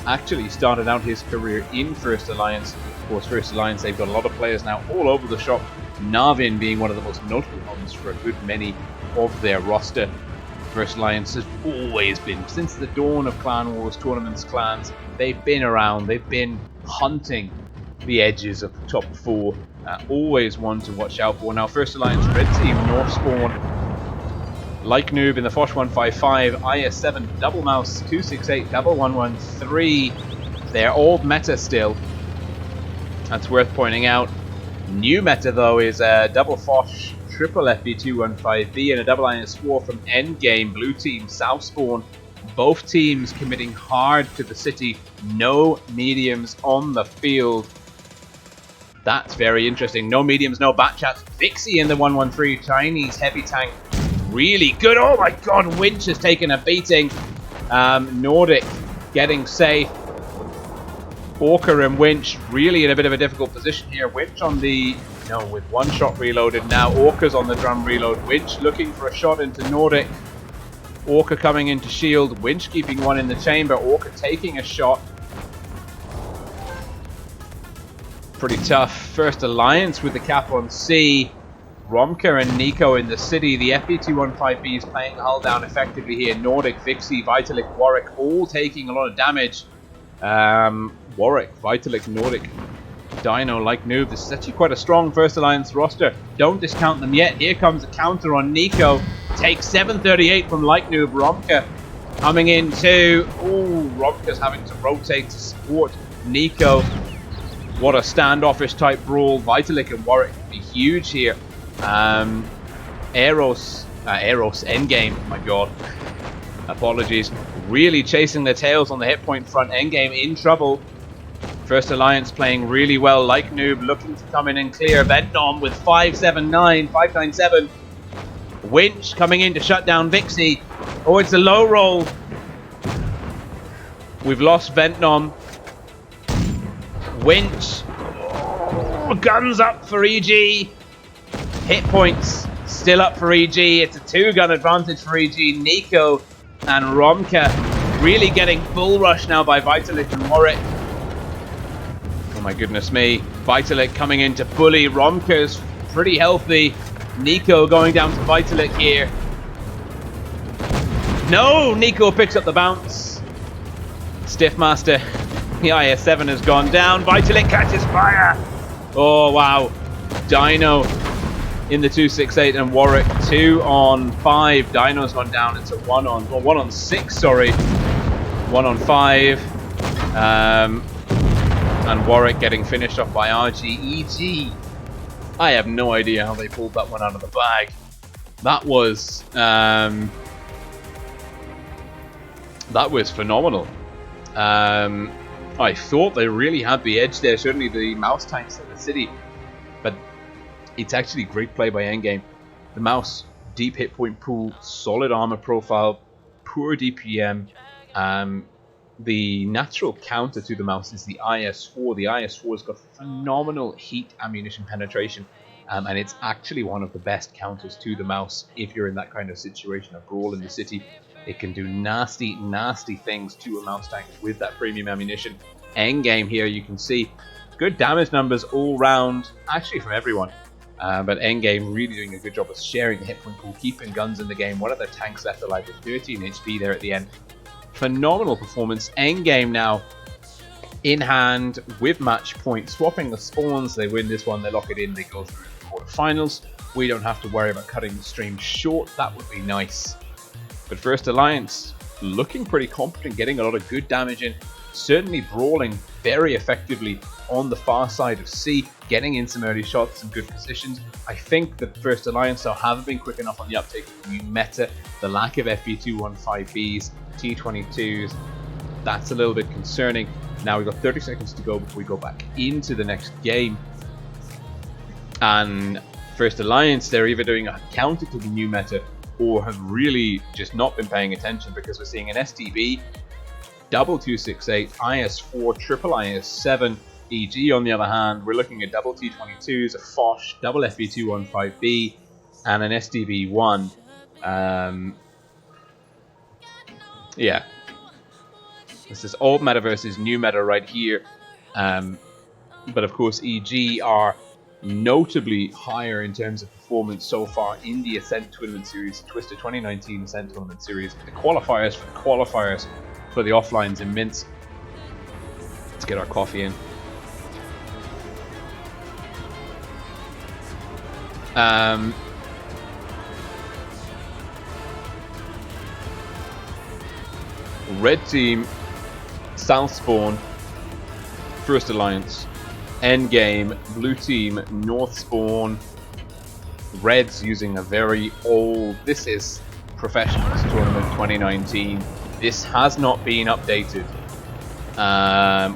actually started out his career in First Alliance. Of course, First Alliance, they've got a lot of players now all over the shop. Navin being one of the most notable ones for a good many of their roster. First Alliance has always been, since the dawn of Clan Wars, Tournaments, Clans, they've been around, they've been hunting the edges of the top 4. Always one to watch out for. Now, First Alliance, Red Team, North Spawn, Like Noob in the Fosh 155, IS7, Double Mouse, 268, Double 113. They're old meta still. That's worth pointing out. New meta though is Double Fosh, Triple FB215B, and a Double IS4 from Endgame, Blue Team, South Spawn. Both teams committing hard to the city. No mediums on the field. That's very interesting. No mediums, no bat chats. Vixie in the 113, Chinese heavy tank. Really good. Oh my god, Winch has taken a beating. Nordic getting safe. Orca and Winch really in a bit of a difficult position here. Winch on the... no, with one shot reloaded now. Orca's on the drum reload. Winch looking for a shot into Nordic. Orca coming into shield. Winch keeping one in the chamber. Orca taking a shot. pretty tough. First Alliance with the cap on C. Romka and Nico in the city. The FP215B is playing the hull down effectively here. Nordic, Vixie, Vitalik, Warwick all taking a lot of damage. Warwick, Vitalik, Nordic, Dino, like Noob. This is actually quite a strong First Alliance roster. Don't discount them yet. Here comes a counter on Nico. Takes 738 from Like Noob. Romka coming in too. Ooh, Romka's having to rotate to support Nico. What a standoffish type brawl. Vitalik and Warwick can be huge here. Eros, Endgame, my god. Apologies. Really chasing their tails on the hit point front. Endgame in trouble. First Alliance playing really well. Like Noob looking to come in and clear. Ventnom with 597. Winch coming in to shut down Vixie. Oh, it's a low roll. We've lost Ventnom. Winch. Oh, guns up for EG. Hit points still up for EG. It's a 2-gun advantage for EG. Nico and Romka really getting full rush now by Vitalik and Warwick. Oh my goodness me. Vitalik coming in to bully. Romka's pretty healthy. Nico going down to Vitalik here. No! Nico picks up the bounce. Stiffmaster. The IS-7 has gone down. Vitalik catches fire. Oh, wow. Dino in the 268 and Warwick 2 on 5. Dino's gone down. It's a 1 on 6, sorry. 1 on 5. And Warwick getting finished off by RGEG. I have no idea how they pulled that one out of the bag. That was phenomenal. I thought they really had the edge there. Certainly the mouse tanks in the city, but it's actually great play by Endgame. The mouse, deep hit point pool, solid armor profile, poor DPM. The natural counter to the mouse is the IS-4. The IS-4 has got phenomenal heat ammunition penetration, and it's actually one of the best counters to the mouse if you're in that kind of situation, a brawl in the city. It can do nasty, nasty things to a mouse tank with that premium ammunition. Endgame here, you can see good damage numbers all round, actually from everyone. But Endgame really doing a good job of sharing the hit point pool, keeping guns in the game. One of their tanks left alive with 13 HP there at the end. Phenomenal performance. Endgame now in hand with match point, swapping the spawns. They win this one, they lock it in, they go through the quarterfinals. We don't have to worry about cutting the stream short. That would be nice. But First Alliance looking pretty competent, getting a lot of good damage in, certainly brawling very effectively on the far side of C, getting in some early shots, some good positions. I think that First Alliance though haven't been quick enough on the uptake of the new meta. The lack of FP215Bs, T22s, that's a little bit concerning. Now we've got 30 seconds to go before we go back into the next game. And First Alliance, they're either doing a counter to the new meta or have really just not been paying attention, because we're seeing an STB, double 268, IS-4, triple IS-7, EG on the other hand. We're looking at double T22s, a Foch, double FP215B, and an STB-1. Yeah. This is old meta versus new meta right here. But of course, EG are notably higher in terms of performance so far in the Ascent Tournament Series, Twister 2019 Ascent Tournament Series. The qualifiers for the offlines in Minsk. Let's get our coffee in. Red team, South Spawn, First Alliance. Endgame, blue team, North Spawn. Reds using a very old, this is Professionals Tournament 2019. This has not been updated,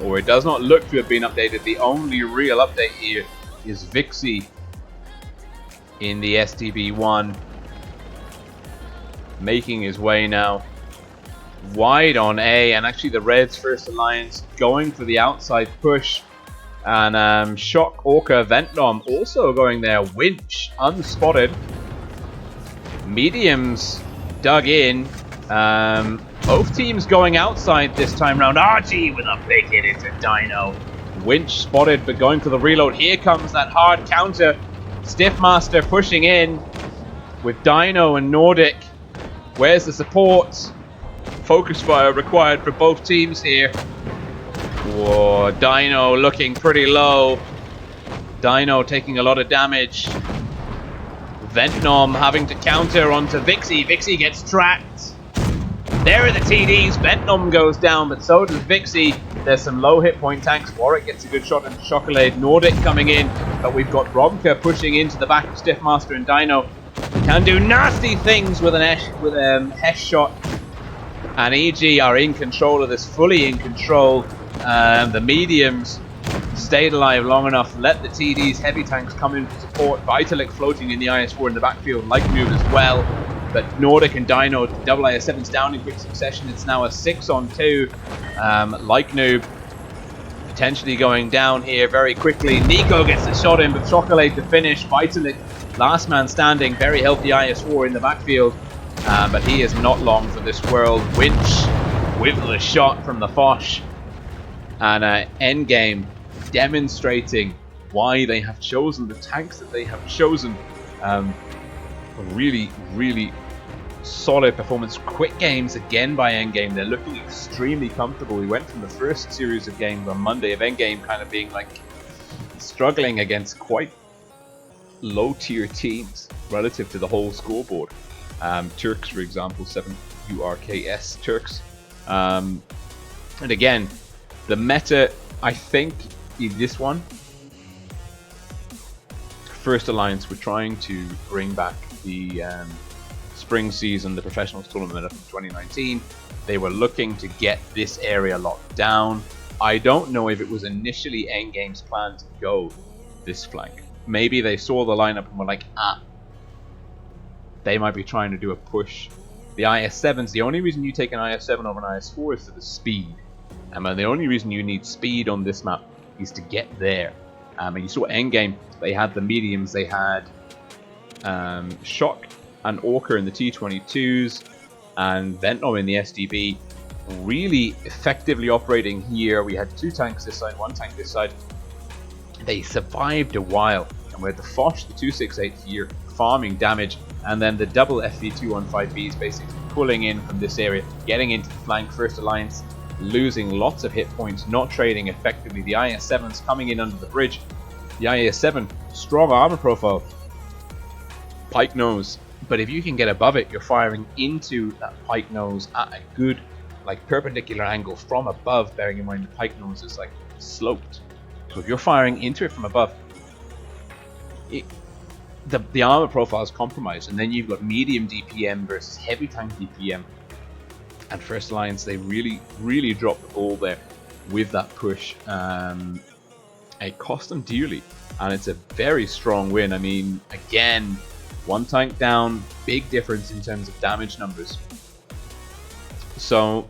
or it does not look to have been updated. The only real update here is Vixie in the STB-1, making his way now wide on A, and actually the Reds First Alliance going for the outside push. And Shock, Orca, Ventnom also going there. Winch unspotted. Mediums dug in. Both teams going outside this time round. RG with a big hit into Dino. Winch spotted, but going for the reload. Here comes that hard counter. Stiffmaster pushing in with Dino and Nordic. Where's the support? Focus fire required for both teams here. Whoa, Dino looking pretty low. Dino taking a lot of damage. Ventnom having to counter onto Vixie. Vixie gets tracked. There are the TDs. Ventnom goes down, but so does Vixie. There's some low hit point tanks. Warwick gets a good shot into Chocolate. Nordic coming in, but we've got Romka pushing into the back of Stiffmaster and Dino. Can do nasty things with an Hesh shot. And EG are in control of this, fully in control. The mediums stayed alive long enough, let the TDs, heavy tanks come in for support. Vitalik floating in the IS-4 in the backfield, like move as well. But Nordic and Dino, double IS-7s down in quick succession. It's now a 6-on-2. Like noob potentially going down here very quickly. Nico gets the shot in, but Chocolate to finish. Vitalik, last man standing, very healthy IS-4 in the backfield. But he is not long for this world. Winch with the shot from the Foch. And Endgame demonstrating why they have chosen the tanks that they have chosen. Really, really solid performance. Quick games again by Endgame. They're looking extremely comfortable. We went from the first series of games on Monday of Endgame kind of being like struggling against quite low tier teams relative to the whole scoreboard. Turks, for example, 7URKS Turks. And again, the meta, I think, in this one, First Alliance were trying to bring back the spring season, the professionals tournament from 2019. They were looking to get this area locked down. I don't know if it was initially Endgame's plan to go this flank. Maybe they saw the lineup and were like, they might be trying to do a push. The IS-7s, the only reason you take an IS-7 over an IS-4 is for the speed. And the only reason you need speed on this map is to get there. And you saw Endgame, they had the mediums, they had Shock and Orca in the T-22s, and Ventnom in the SDB, really effectively operating here. We had 2 tanks this side, 1 tank this side. They survived a while, and we had the Foch, the 268 here, farming damage, and then the double FV215Bs basically pulling in from this area, getting into the flank. First Alliance losing lots of hit points, not trading effectively. The IS-7s coming in under the bridge. The IS-7, strong armor profile, pike nose, but if you can get above it, you're firing into that pike nose at a good, like, perpendicular angle from above, bearing in mind the pike nose is like sloped. So if you're firing into it from above, the armor profile is compromised, and then you've got medium DPM versus heavy tank DPM. And First Alliance, they really, really dropped the ball there with that push. It cost them dearly, and it's a very strong win. I mean, again, 1 tank down, big difference in terms of damage numbers. So,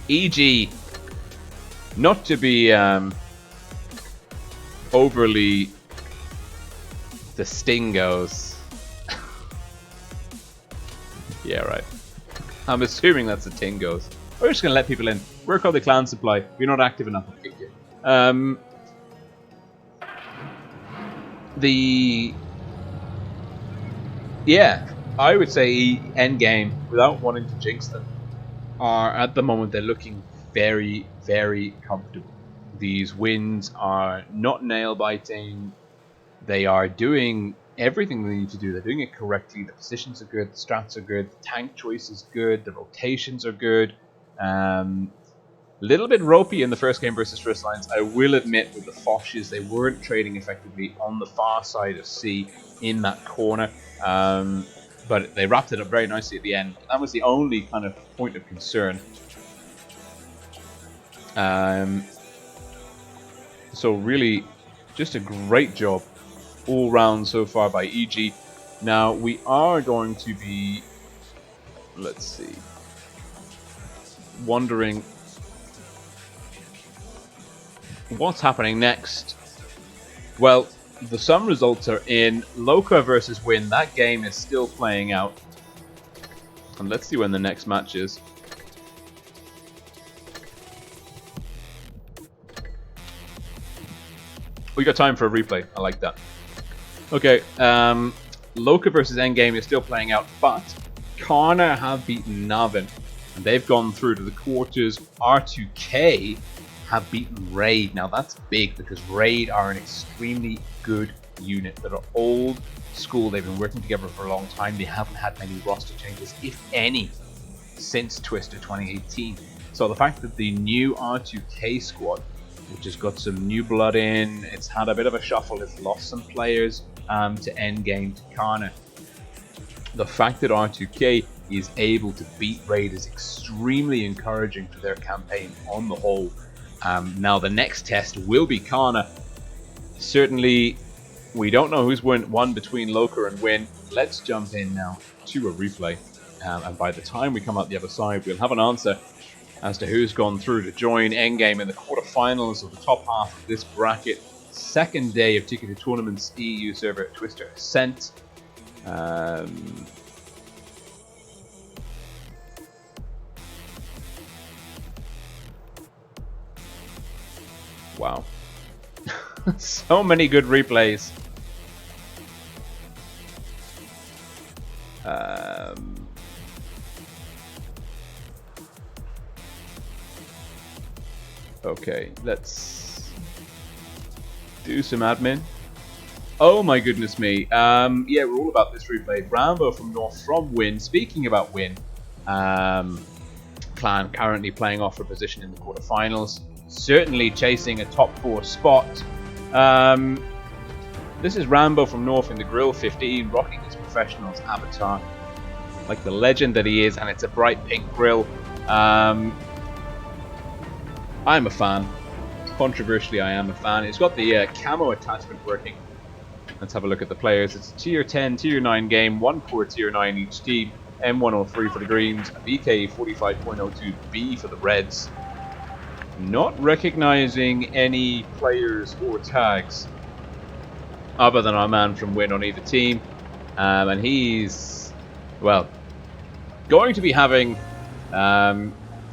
EG, not to be overly the sting goes. Yeah, right. I'm assuming that's the ting goes. We're just going to let people in. We're called the clan supply. If you're not active enough, I'll kick you. Yeah, I would say Endgame, without wanting to jinx them, are at the moment they're looking very, very comfortable. These wins are not nail-biting. They are doing everything they need to do. They're doing it correctly. The positions are good, the strats are good, the tank choice is good, the rotations are good. Little bit ropey in the first game versus First Alliance, I will admit, with the Foches. They weren't trading effectively on the far side of C in that corner. But they wrapped it up very nicely at the end. That was the only kind of point of concern. So really, just a great job all round so far by EG. Now we are going to be, let's see, wondering what's happening next. Well, the sum results are in. Loca versus Win. That game is still playing out. And let's see when the next match is. We got time for a replay. I like that. Okay, Loca versus Endgame is still playing out, but Carnage have beaten Navin, and they've gone through to the quarters. R2K have beaten Raid. Now that's big because Raid are an extremely good unit that are old school. They've been working together for a long time. They haven't had many roster changes, if any, since Twister 2018. So the fact that the new R2K squad, which has got some new blood in, it's had a bit of a shuffle, it's lost some players to Endgame, to Carnage. The fact that R2K is able to beat Raid is extremely encouraging for their campaign on the whole. Now the next test will be Carnage. Certainly, we don't know who's won between Loca and Win. Let's jump in now to a replay. And by the time we come out the other side, we'll have an answer as to who's gone through to join Endgame in the quarterfinals of the top half of this bracket. Second day of ticketed tournaments, EU server Twister Ascent. Wow. So many good replays. Okay, let's do some admin. Oh my goodness me. Yeah, we're all about this replay. Rambo from North from Win. Speaking about Win, Clan currently playing off for position in the quarterfinals. Certainly chasing a top 4 spot. This is Rambo from North in the Grill 15, rocking his professional's avatar like the legend that he is, and it's a bright pink grill. I'm a fan. Controversially, I am a fan. It's got the camo attachment working. Let's have a look at the players. It's a tier 10, tier 9 game, 1 core tier 9 each team, M103 for the Greens, a BK 45.02B for the Reds. Not recognizing any players or tags other than our man from Win on either team. And he's, well, going to be having,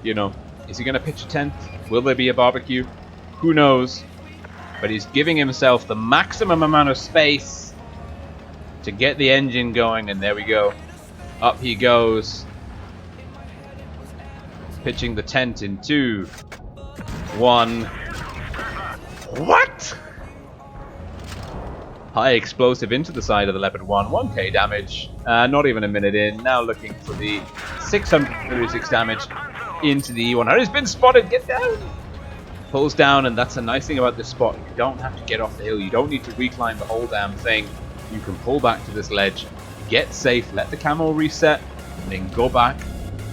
you know, is he going to pitch a tent? Will there be a barbecue? Who knows? But he's giving himself the maximum amount of space to get the engine going, and there we go. Up he goes. Pitching the tent in 2, 1. What? High explosive into the side of the Leopard 1. 1k damage. Not even a minute in. Now looking for the 636 damage into the E100. He's been spotted. Get down. Pulls down, and that's a nice thing about this spot. You don't have to get off the hill. You don't need to reclimb the whole damn thing. You can pull back to this ledge, get safe, let the camo reset, and then go back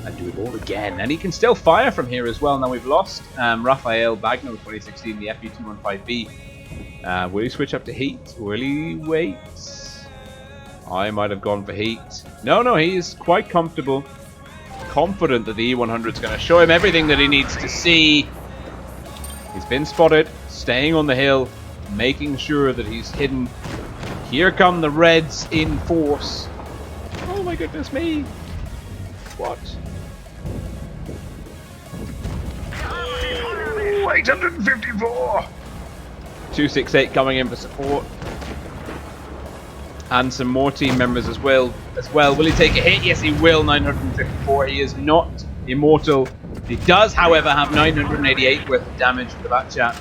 and do it all again. And he can still fire from here as well. Now we've lost Rafael Bagno 2016, the FE215B. Will he switch up to heat? Will he wait? I might have gone for heat. No, he's quite comfortable. Confident that the E100 is going to show him everything that he needs to see. He's been spotted, staying on the hill, making sure that he's hidden. Here come the Reds in force. Oh my goodness me. What? 854! 268 coming in for support. And some more team members as well. Will he take a hit? Yes, he will. 954. He is not immortal. He does, however, have 988 worth of damage for the back chat.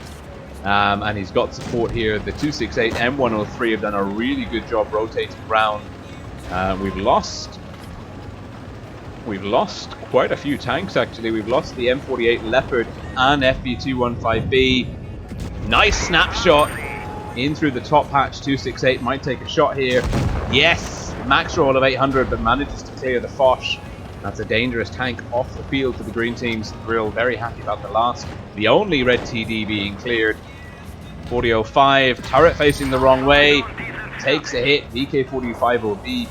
And he's got support here. The 268 M103 have done a really good job rotating around. We've lost quite a few tanks, actually. We've lost the M48 Leopard and FB215B. Nice snapshot in through the top hatch. 268 might take a shot here. Yes, max roll of 800, but manages to clear the Foch. That's a dangerous tank off the field for the green teams. Grill very happy about the last. The only red TD being cleared. 4005, turret facing the wrong way. Takes a hit. VK 4502B,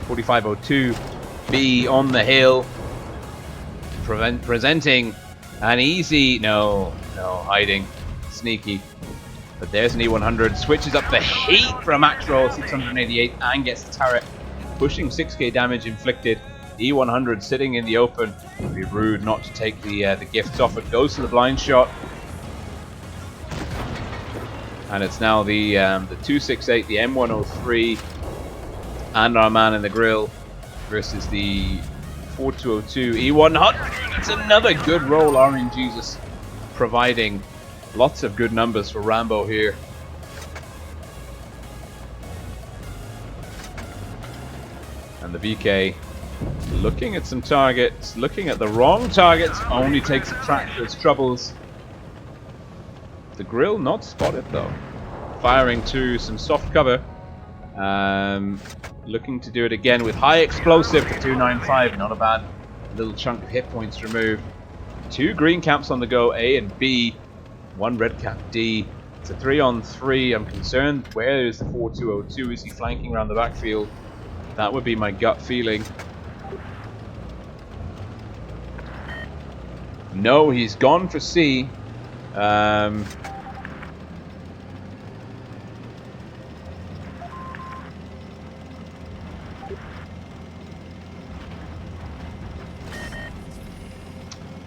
4502B on the hill. Presenting an easy, no, hiding. Sneaky. But there's an E100. Switches up the heat for a max roll, 688, and gets the turret. Pushing 6k damage inflicted. E100 sitting in the open. It would be rude not to take the gifts off. It goes to the blind shot. And it's now the 268, the M103, and our man in the grill versus the 4202 E100. It's another good roll. Orange Jesus providing lots of good numbers for Rambo here. And the VK looking at some targets, looking at the wrong targets, only takes a track for its troubles. The grill not spotted though. Firing to some soft cover. Looking to do it again with high explosive for 295. Not a bad little chunk of hit points removed. 2 green caps on the go, A and B. 1 red cap, D. It's a 3-on-3. I'm concerned. Where is the 4202? Is he flanking around the backfield? That would be my gut feeling. No, he's gone for C.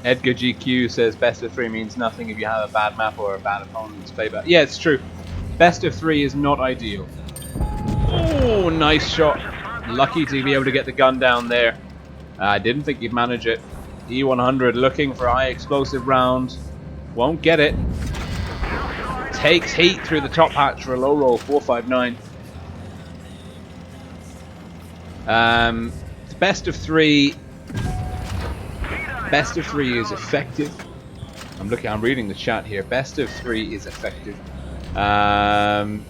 Edgar GQ says best of 3 means nothing if you have a bad map or a bad opponent's playback. Yeah, it's true. Best of 3 is not ideal. Oh, nice shot. Lucky to be able to get the gun down there. I didn't think he'd manage it. E100 looking for a high explosive round. Won't get it. Takes heat through the top hatch for a low roll, 459. Best of 3. Best of 3 is effective. I'm reading the chat here. Best of 3 is effective. The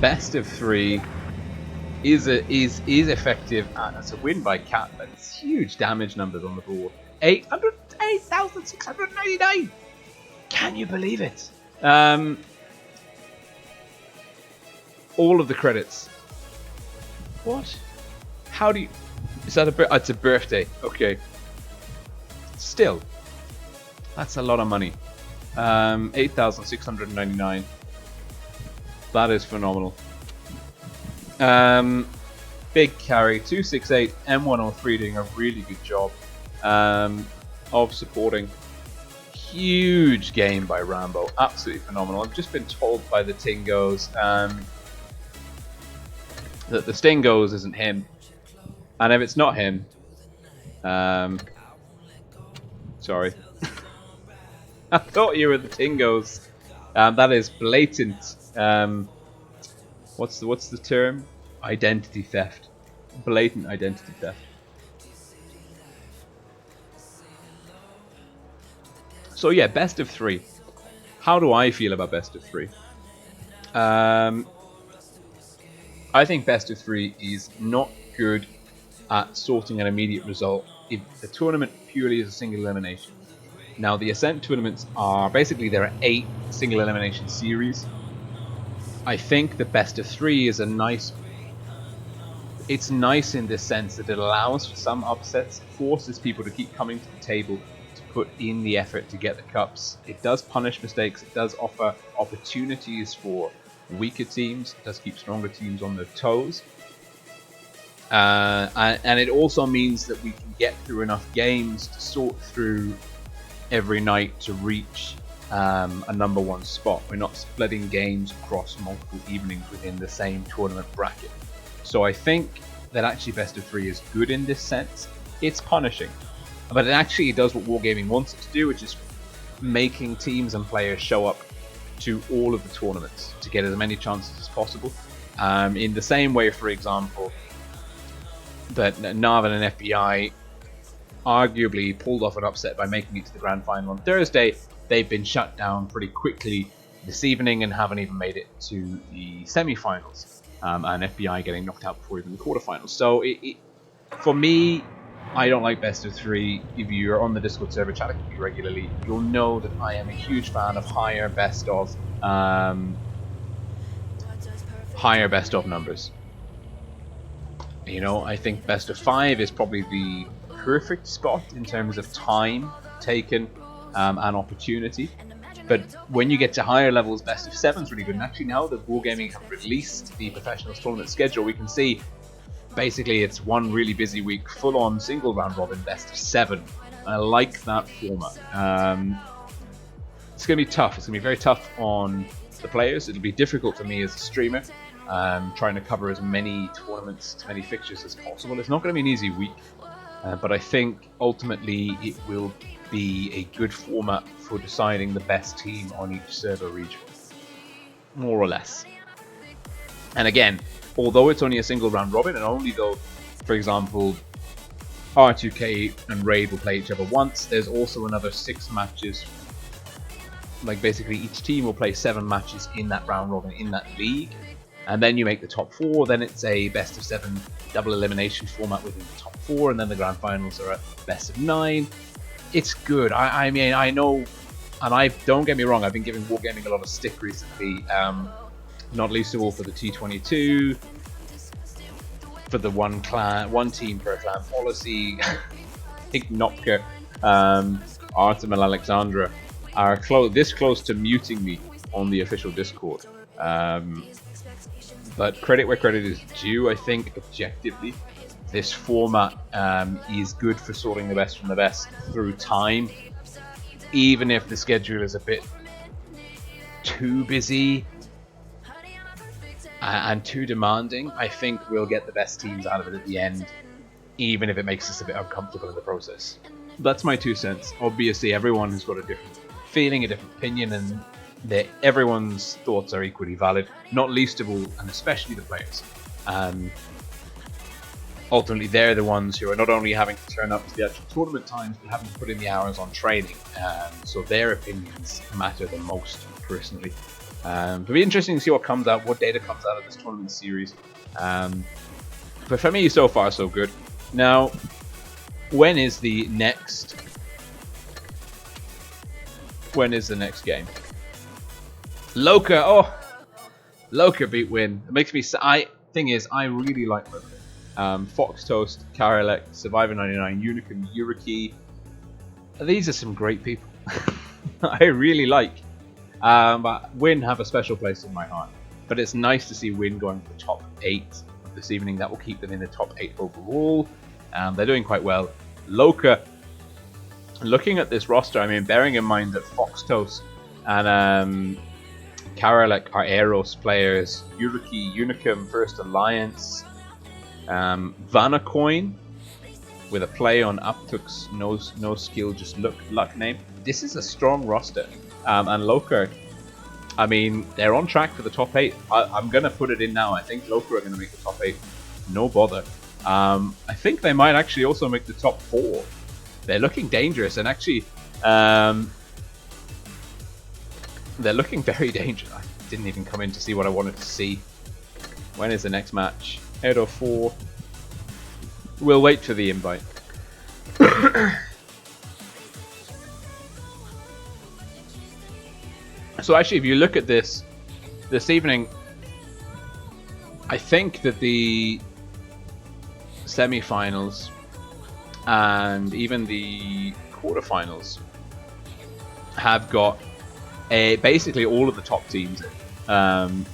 best of 3 is effective. It's a win by Cat, but it's huge damage numbers on the board. 8,699. Can you believe it? All of the credits. What? How do you... Is that it's a birthday. Okay. Still. That's a lot of money. 8,699. That is phenomenal. Big carry. 268. M103 doing a really good job of supporting. Huge game by Rambo. Absolutely phenomenal. I've just been told by the Tingos that the Stingos isn't him, and if it's not him, sorry, I thought you were the Tingos. That is blatant. What's the term? Identity theft. Blatant identity theft. So yeah, best of 3. How do I feel about best of 3? I think best of 3 is not good at sorting an immediate result if the tournament purely is a single elimination. Now the Ascent Tournaments are basically, there are 8 single elimination series. I think the best of 3 is it's nice in the sense that it allows for some upsets, forces people to keep coming to the table to put in the effort to get the cups. It does punish mistakes, it does offer opportunities for weaker teams, it does keep stronger teams on their toes, and it also means that we can get through enough games to sort through every night to reach a #1 spot. We're not splitting games across multiple evenings within the same tournament bracket. So I think that actually best of 3 is good in this sense. It's punishing, but it actually does what Wargaming wants it to do, which is making teams and players show up to all of the tournaments to get as many chances as possible. In the same way, for example, that Narvan and FBI arguably pulled off an upset by making it to the grand final on Thursday, they've been shut down pretty quickly this evening and haven't even made it to the semi-finals. And FBI getting knocked out before even the quarterfinals. So for me, I don't like best of 3. If you're on the Discord server chatting with me regularly, you'll know that I am a huge fan of higher best of numbers. You know, I think best of 5 is probably the perfect spot in terms of time taken and opportunity. But when you get to higher levels, best of 7 is really good. And actually now that Wargaming have released the Professionals Tournament schedule, we can see basically it's one really busy week, full on single round robin best of 7. I like that format. It's going to be tough. It's going to be very tough on the players. It'll be difficult for me as a streamer, trying to cover as many tournaments, as many fixtures as possible. It's not going to be an easy week, but I think ultimately it will be a good format for deciding the best team on each server region, more or less. And again, although it's only a single round robin, and only though, for example, R2K and Raid will play each other once, there's also another 6 matches. Like basically each team will play 7 matches in that round robin in that league, and then you make the top 4. Then it's a best of 7 double elimination format within the top 4, and then the grand finals are a best of 9. It's good. I mean, I know, and I don't get me wrong, I've been giving Wargaming a lot of stick recently, not least of all for the T22, for the one team per clan policy. I think Nopka, Artem and Alexandra are this close to muting me on the official Discord. But credit where credit is due. I think objectively this format is good for sorting the best from the best through time, even if the schedule is a bit too busy and too demanding. I think we'll get the best teams out of it at the end, even if it makes us a bit uncomfortable in the process. That's my 2 cents. Obviously everyone has got a different feeling, a different opinion, and everyone's thoughts are equally valid, not least of all and especially the players. Ultimately they're the ones who are not only having to turn up to the actual tournament times, but having to put in the hours on training, so their opinions matter the most, personally. It'll be interesting to see what comes out, what data comes out of this tournament series, but for me so far so good. Now, when is the next game? Loca. Oh, Loca beat Win. It makes me thing is, I really like Loca. Fox Toast, Karelek, Survivor 99, Unicum, Yuriki. These are some great people. I really like. But Win have a special place in my heart. But it's nice to see Win going to the top 8 this evening. That will keep them in the top 8 overall. They're doing quite well. Loca, looking at this roster, I mean, bearing in mind that Fox Toast and Karelek are Eros players, Yuriki, Unicum, First Alliance, Vanacoin with a play on Uptuk's no skill, just luck name. This is a strong roster. And Loca, I mean, they're on track for the top 8. I'm going to put it in now. I think Loca are going to make the top 8. No bother. I think they might actually also make the top 4. They're looking dangerous, and actually, they're looking very dangerous. I didn't even come in to see what I wanted to see. When is the next match? Edo 4. We'll wait for the invite. So actually, if you look at this evening, I think that the semi-finals and even the quarterfinals have got basically all of the top teams in. And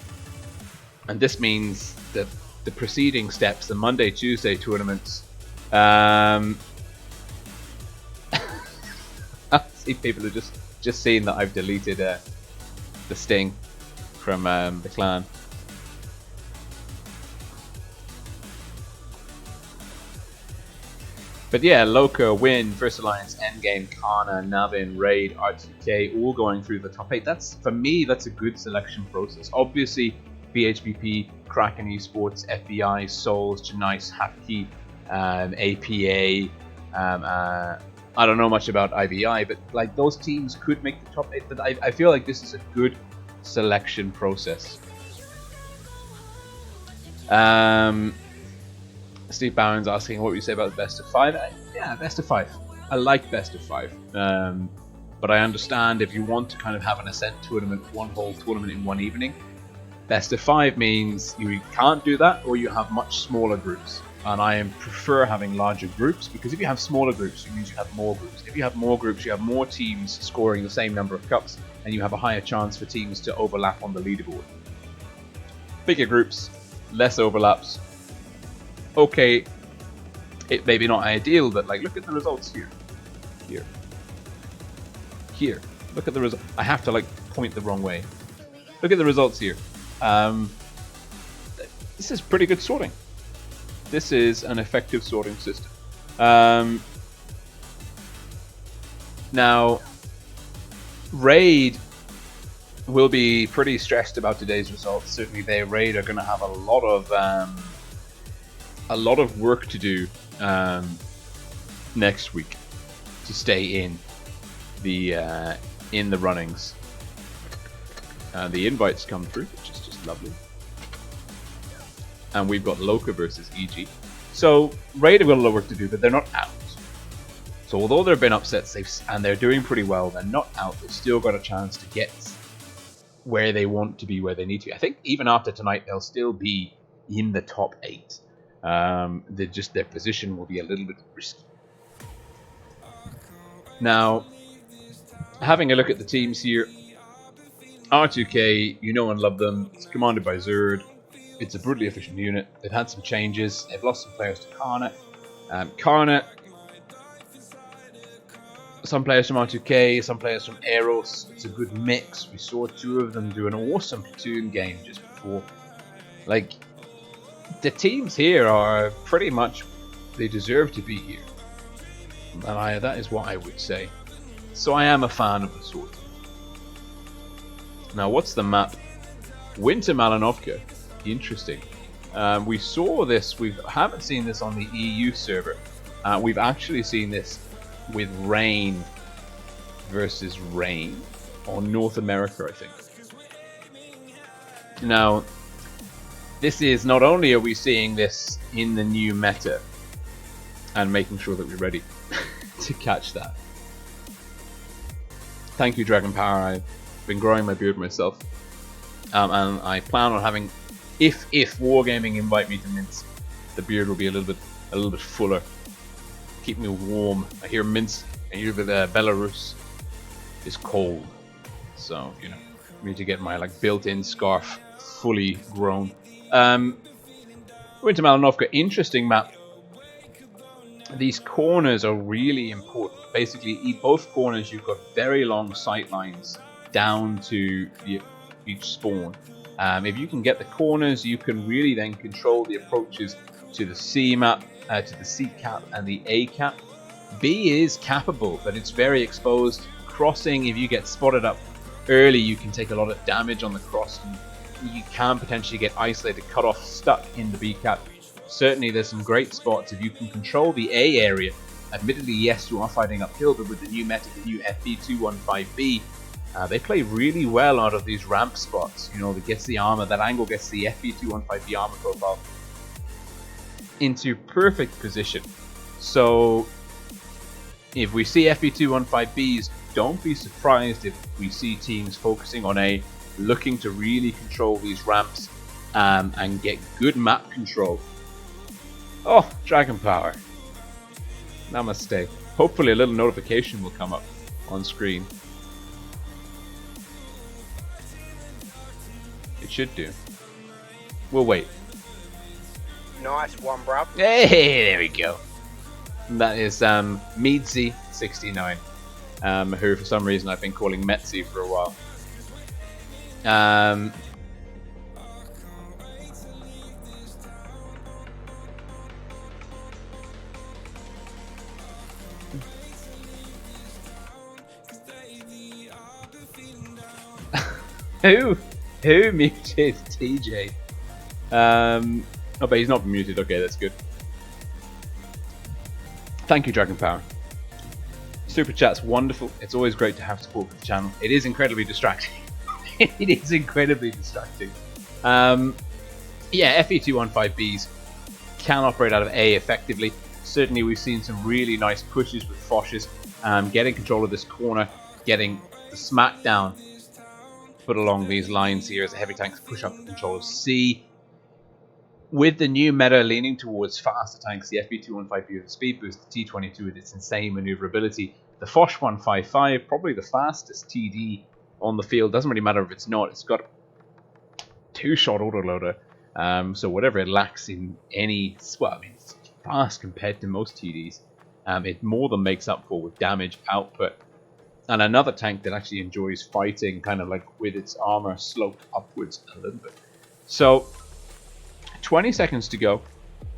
this means that the preceding steps, the Monday, Tuesday tournaments, I see people are just seeing that I've deleted the sting from the clan. But yeah, Loca, Win, First Alliance, Endgame, Kana, Navin, Raid, R2K, all going through the top 8. For me, that's a good selection process. Obviously, BHBP, Kraken Esports, FBI, Souls, Janice, Hapki, APA, I don't know much about IBI, but like those teams could make the top 8. But I feel like this is a good selection process. Steve Barron's asking what you say about the best of 5. Yeah, best of 5. I like best of 5. But I understand if you want to kind of have an Ascent tournament, one whole tournament in one evening, best of 5 means you can't do that, or you have much smaller groups. And I prefer having larger groups, because if you have smaller groups, it means you have more groups. If you have more groups, you have more teams scoring the same number of cups, and you have a higher chance for teams to overlap on the leaderboard. Bigger groups, less overlaps. Okay, it may be not ideal, but like look at the results here. Here. Here. Look at the result. I have to like point the wrong way. Look at the results here. This is pretty good sorting. This is an effective sorting system. Now, Raid will be pretty stressed about today's results. Certainly, Raid are going to have a lot of work to do next week to stay in the runnings. The invites come through, which is just lovely. And we've got Loca versus EG. So Raid have got a lot of work to do, but they're not out. So although there have been upsets and they're doing pretty well, they're not out. They've still got a chance to get where they want to be, where they need to be. I think even after tonight, they'll still be in the top 8. Their position will be a little bit risky. Now, having a look at the teams here, R2K, you know and love them. It's commanded by Zerd. It's a brutally efficient unit. They've had some changes. They've lost some players to Carnage. Some players from R2K, some players from Eros. It's a good mix. We saw 2 of them do an awesome platoon game just before. Like, the teams here are pretty much, they deserve to be here. And that is what I would say. So I am a fan of the sort. Now, what's the map? Winter Malanovka. Interesting. We saw this. We haven't seen this on the EU server. We've actually seen this with Rain versus Rain on North America, I think. Now, this is not only are we seeing this in the new meta and making sure that we're ready to catch that. Thank you, Dragon Power. I've been growing my beard myself, and I plan on having, if Wargaming invite me to Minsk, the beard will be a little bit fuller. Keep me warm. I hear Minsk, I hear that Belarus is cold, so you know, I need to get my like built-in scarf fully grown. Winter Malanovka, interesting map. These corners are really important. Basically, both corners you've got very long sight lines down to each spawn. If you can get the corners, you can really then control the approaches to the C map, to the C cap and the A cap. B is cappable, but it's very exposed. Crossing, if you get spotted up early, you can take a lot of damage on the cross, and you can potentially get isolated, cut off, stuck in the B cap. Certainly, there's some great spots if you can control the A area. Admittedly, yes, you are fighting uphill, but with the new meta, the new FB215B, they play really well out of these ramp spots. You know, it gets the armor, that angle gets the FB215B armor profile into perfect position. So, if we see FB215Bs, don't be surprised if we see teams focusing on A, looking to really control these ramps and get good map control. Oh, Dragon Power. Namaste. Hopefully a little notification will come up on screen. It should do. We'll wait. Nice one, bro. Hey, there we go. And that is Meadsy69, who for some reason I've been calling Metzy for a while. Who muted TJ? Oh, but he's not muted. Okay, that's good. Thank you, Dragon Power. Super Chat's wonderful. It's always great to have support for the channel. It is incredibly distracting. It is incredibly distracting. Yeah, FE215Bs can operate out of A effectively. Certainly, we've seen some really nice pushes with Foshes, getting control of this corner, getting the smackdown put along these lines here as the heavy tanks push up the control of C. With the new meta leaning towards faster tanks, the FB215B with the speed boost, the T22 with its insane maneuverability, the Foch 155, probably the fastest TD on the field. Doesn't really matter if it's not. It's got 2-shot autoloader, so whatever it lacks in any, well, I mean, it's fast compared to most TDs. it more than makes up for with damage output. And another tank that actually enjoys fighting, kind of like with its armor sloped upwards a little bit. So, 20 seconds to go.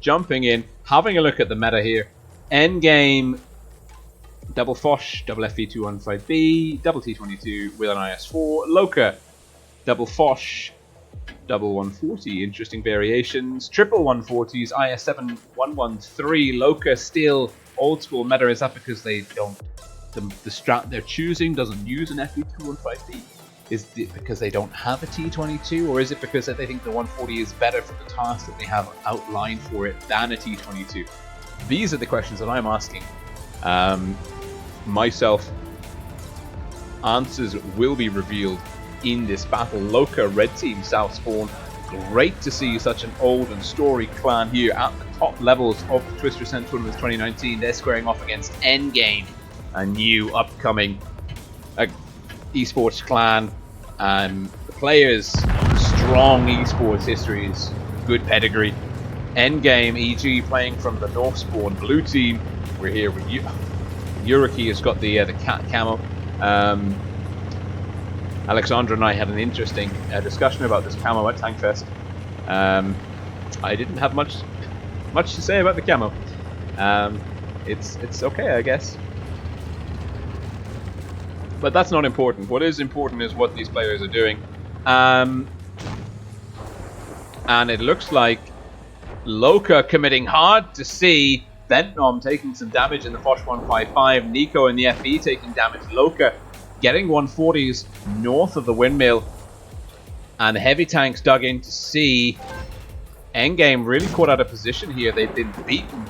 Jumping in, having a look at the meta here. Endgame, double Foch, double FV215B, double T22 with an IS4. Loca, double Foch, double 140, interesting variations. Triple 140s, IS7 113. Loca still old school meta. Is that because they don't, the strat they're choosing doesn't use an FV215B? Is it because they don't have a T22, or is it because they think the 140 is better for the task that they have outlined for it than a T22? These are the questions that I'm asking myself. Answers will be revealed in this battle. Loca, red team, south spawn. Great to see such an old and storied clan here at the top levels of the Twister Ascent Tournaments 2019. They're squaring off against Endgame, a new upcoming esports clan. The players, strong esports histories, good pedigree. Endgame, EG, playing from the North spawn blue team. We're here with Yuriki has got the cat camo. Alexandra and I had an interesting discussion about this camo at Tankfest. I didn't have much to say about the camo. It's okay, I guess. But that's not important. What is important is what these players are doing. And it looks like Loca committing hard to see. Ventnom taking some damage in the Foch 155. Nico in the FE taking damage. Loca getting 140s north of the windmill. And heavy tanks dug in to see. Endgame really caught out of position here. They've been beaten.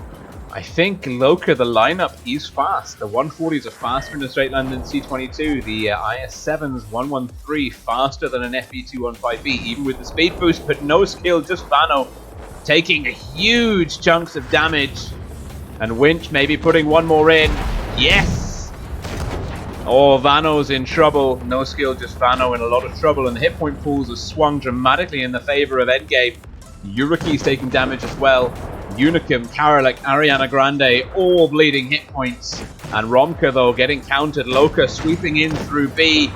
I think Loca, the lineup is fast. The 140s are faster in a straight line than C22. The IS7's 113 faster than an FE215B, even with the speed boost, but no skill, just Vano taking huge chunks of damage. And Winch maybe putting one more in. Yes! Oh, Vano's in trouble. No skill, just Vano in a lot of trouble. And the hit point pools have swung dramatically in the favor of Endgame. Yuriki's taking damage as well. Unicum, Karolek, Ariana Grande, all bleeding hit points. And Romka, though, getting countered. Loca sweeping in through B.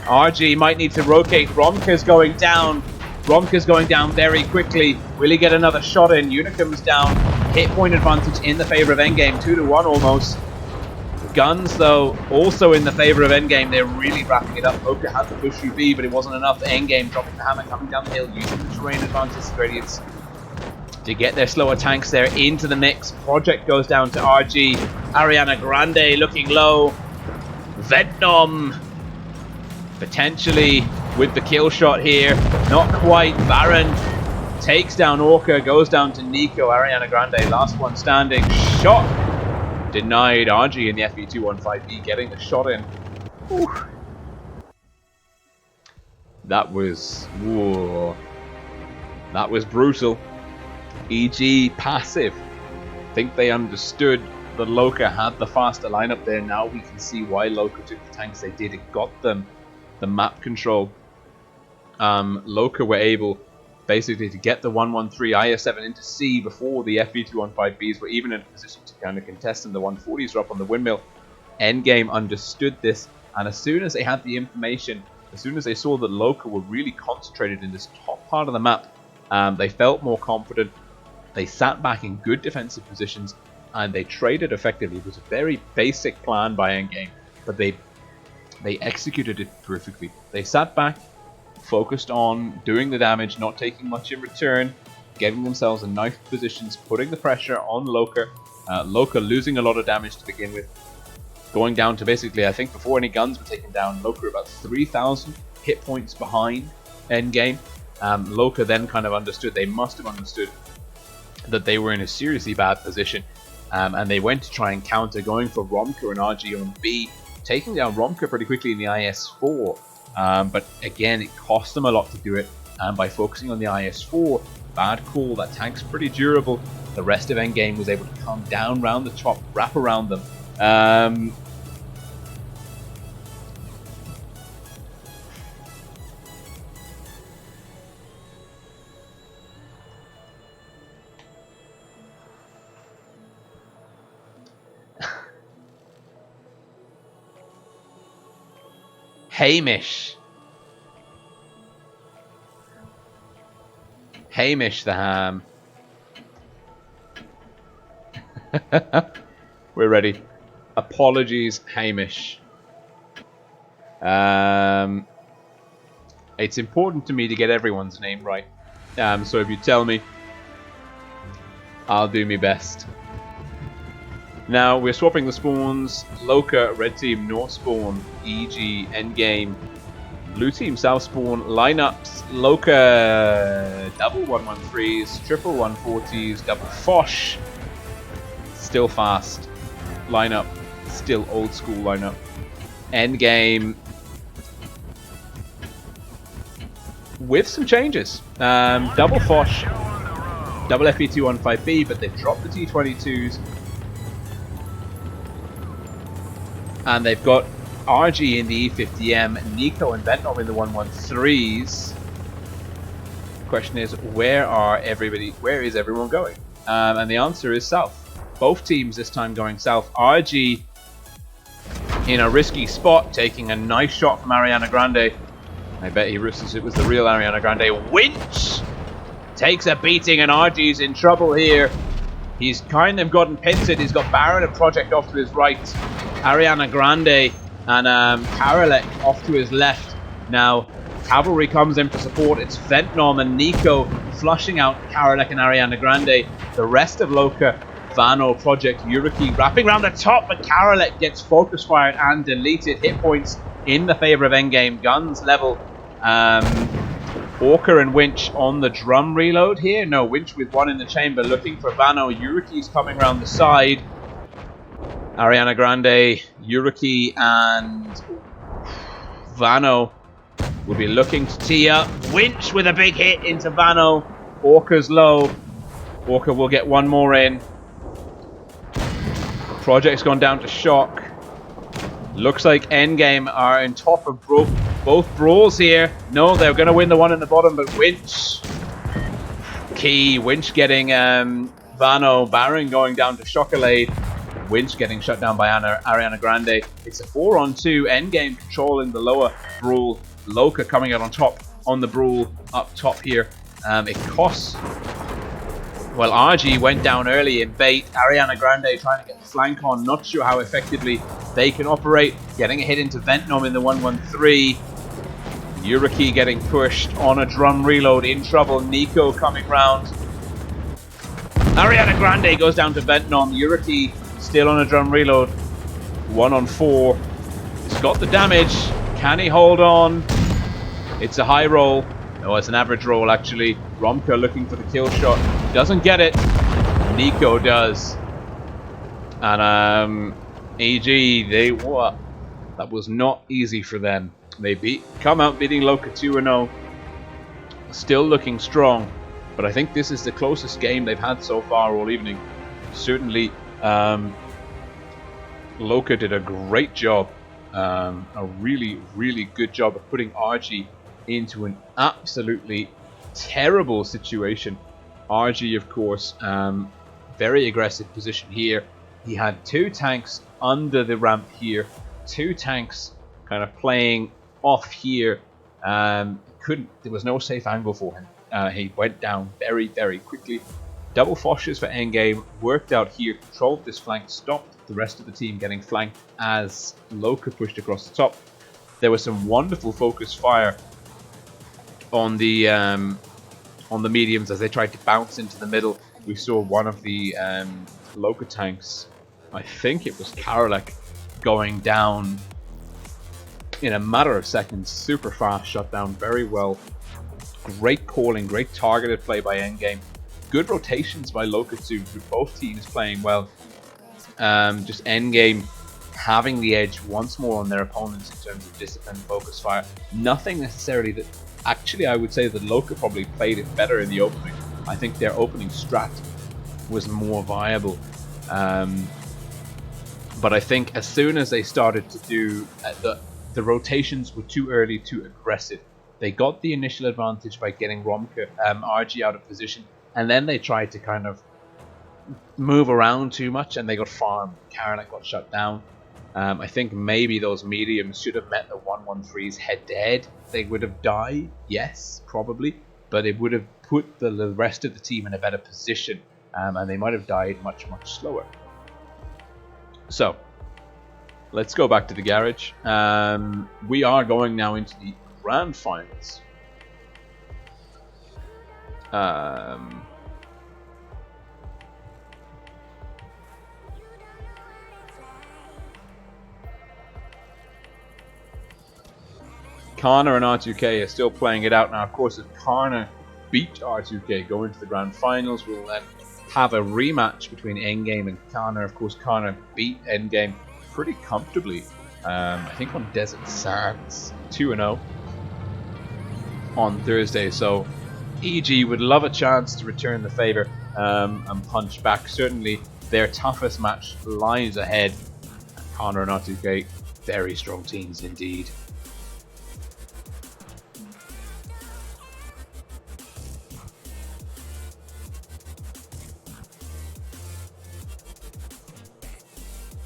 RG might need to rotate. Romka's going down. Romka's going down very quickly. Will he get another shot in? Unicum's down. Hit point advantage in the favor of Endgame. 2-1 almost. Guns, though, also in the favor of Endgame. They're really wrapping it up. Loca had to push through B, but it wasn't enough. Endgame dropping the hammer, coming down the hill, using the terrain advantage gradients to get their slower tanks there into the mix. Project goes down to RG. Ariana Grande looking low. Ventnom potentially with the kill shot here. Not quite. Baron takes down Orca, goes down to Nico. Ariana Grande, last one standing. Shot denied. RG in the FE215B getting the shot in. Whew. That was... whoa. That was brutal. EG passive. I think they understood that Loca had the faster lineup there. Now we can see why Loca took the tanks they did. It got them the map control. Loca were able basically to get the 113 IS7 into C before the FV215Bs were even in a position to kind of contest, and the 140s were up on the windmill. Endgame understood this, and as soon as they had the information, as soon as they saw that Loca were really concentrated in this top part of the map, they felt more confident. They sat back in good defensive positions, and they traded effectively. It was a very basic plan by Endgame, but they executed it perfectly. They sat back, focused on doing the damage, not taking much in return, getting themselves in nice positions, putting the pressure on Loca. Loca losing a lot of damage to begin with, going down to basically, I think before any guns were taken down, Loca about 3,000 hit points behind Endgame. Loca then kind of understood, they must have understood that they were in a seriously bad position, and they went to try and counter, going for Romka and RG on B, taking down Romka pretty quickly in the IS4, but again it cost them a lot to do it, and by focusing on the IS4, bad call, that tank's pretty durable. The rest of Endgame was able to come down round the top, wrap around them. Hamish. Hamish the Ham. We're ready. Apologies, Hamish. It's important to me to get everyone's name right. So if you tell me, I'll do my best. Now we're swapping the spawns. Loca, red team, north spawn, EG, endgame. Blue team, south spawn, lineups. Loca, double 113s, triple 140s, double Fosh. Still fast. Lineup, still old school lineup. Endgame, with some changes. Double Fosh, double FE215B, but they've dropped the T22s. And they've got RG in the E50M, Nico and Ventnor in the 113s. Question is, where is everyone going? And the answer is south. Both teams this time going south. RG in a risky spot, taking a nice shot from Ariana Grande. I bet he wishes it was the real Ariana Grande. Winch takes a beating and RG's in trouble here. He's kind of gotten pincered. He's got Baron and Project off to his right. Ariana Grande and Karalek off to his left. Now, Cavalry comes in for support. It's Ventnom and Nico flushing out Karalek and Ariana Grande. The rest of Loca, Vano, Project, Yuriki wrapping around the top, but Karalek gets focus fired and deleted. Hit points in the favor of Endgame. Guns level. Orca and Winch on the drum reload here. No, Winch with one in the chamber looking for Vano. Yuriki's coming around the side. Ariana Grande, Yuriki, and Vano will be looking to tee up. Winch with a big hit into Vano. Orca's low. Orca will get one more in. Project's gone down to shock. Looks like Endgame are in top of both brawls here. No, they're going to win the one in the bottom, but Winch. Key. Winch getting Vano. Baron going down to Chocolate. Winch getting shut down by Ariana Grande. It's a 4-on-2. Endgame controlling the lower brawl. Loca coming out on top on the brawl up top here. It costs. Well, RG went down early in bait. Ariana Grande trying to get the flank on. Not sure how effectively they can operate. Getting a hit into Ventnom in the 113. Yuriki getting pushed on a drum reload. In trouble. Nico coming round. Ariana Grande goes down to Ventnom. Yuriki still on a drum reload. 1-on-4. He's got the damage. Can he hold on? It's a high roll. No, it's an average roll actually. Romka looking for the kill shot. Doesn't get it. Nico does. And EG, that was not easy for them. They come out beating Loca 2-0. Still looking strong. But I think this is the closest game they've had so far all evening. Certainly, Loca did a great job. A really, really good job of putting RG into an absolutely terrible situation. RG, of course, very aggressive position here. He had two tanks under the ramp here, two tanks kind of playing off here. There was no safe angle for him. He went down very, very quickly. Double Foshes for Endgame worked out here, controlled this flank, stopped the rest of the team getting flanked as Loca pushed across the top. There was some wonderful focus fire on the mediums as they tried to bounce into the middle. We saw one of the Loca tanks, I think it was Karalek, going down in a matter of seconds. Super fast, shut down very well. Great calling, great targeted play by Endgame. Good rotations by Loca too, with both teams playing well. Just Endgame having the edge once more on their opponents in terms of discipline, focus fire. Nothing necessarily that... Actually, I would say that Loca probably played it better in the opening. I think their opening strat was more viable. But I think as soon as they started to do... the rotations were too early, too aggressive. They got the initial advantage by getting RG out of position. And then they tried to kind of move around too much and they got farmed. Karalek got shut down. I think maybe those mediums should have met the 1-1-3s head-to-head. They would have died, yes, probably, but it would have put the rest of the team in a better position, and they might have died much, much slower. So, let's go back to the garage. We are going now into the grand finals. Connor and R2K are still playing it out now. Of course, if Connor beat R2K, go into the grand finals, we'll then have a rematch between Endgame and Connor. Of course, Connor beat Endgame pretty comfortably. I think on Desert Sands, 2-0 on Thursday. So EG would love a chance to return the favor and punch back. Certainly, their toughest match lies ahead. Connor and R2K, very strong teams indeed.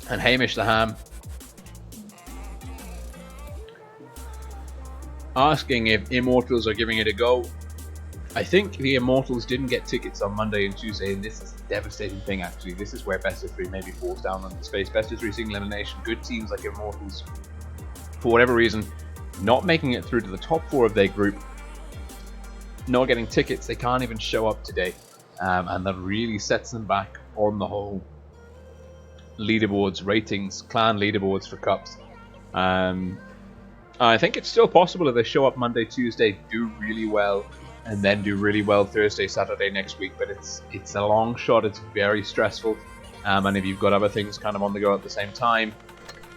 And Hamish the Ham asking if Immortals are giving it a go. I think the Immortals didn't get tickets on Monday and Tuesday, and this is a devastating thing actually. This is where best of 3 maybe falls down on the space. Best of 3 single elimination. Good teams like Immortals, for whatever reason, not making it through to the top 4 of their group, not getting tickets. They can't even show up today, and that really sets them back on the whole leaderboards, ratings, clan leaderboards for cups. I think it's still possible if they show up Monday, Tuesday, do really well, and then do really well Thursday, Saturday next week. But it's a long shot. It's very stressful, and if you've got other things kind of on the go at the same time,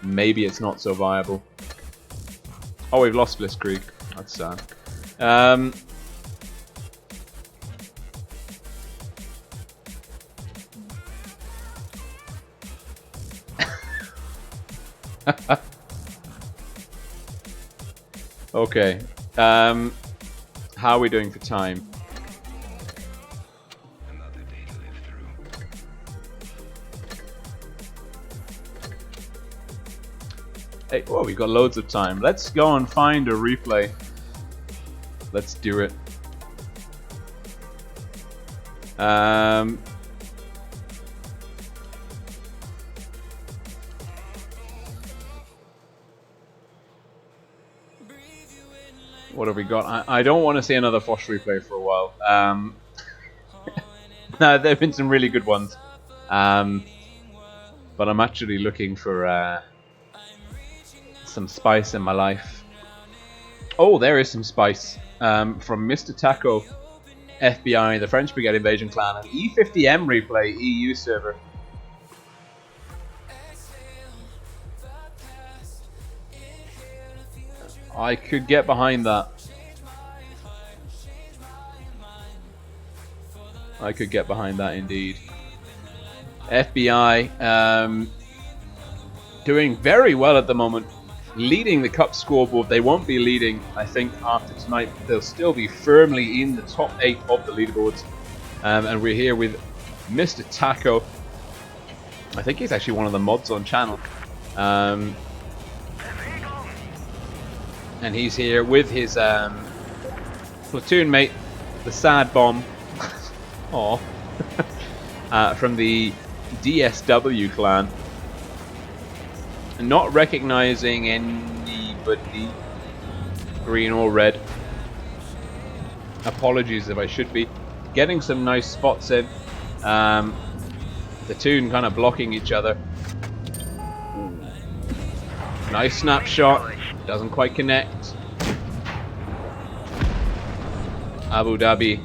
maybe it's not so viable. Oh, we've lost Blitzkrieg. That's sad. Okay. How are we doing for time? Hey, oh, we've got loads of time. Let's go and find a replay. Let's do it. What have we got? I don't want to see another Fosh replay for a while. No, there have been some really good ones. But I'm actually looking for some spice in my life. Oh, there is some spice. From Mr. Taco, FBI, the French Brigade Invasion Clan, an E50M replay, EU server. I could get behind that. I could get behind that indeed. FBI doing very well at the moment, leading the cup scoreboard. They won't be leading, I think, after tonight. They'll still be firmly in the top 8 of the leaderboards. And we're here with Mr. Taco. I think he's actually one of the mods on channel. And he's here with his platoon mate, the Sad Bomb, Aww. From the DSW clan. Not recognizing anybody, green or red. Apologies if I should be. Getting some nice spots in. The two kind of blocking each other. Nice snapshot. Doesn't quite connect. Abu Dhabi.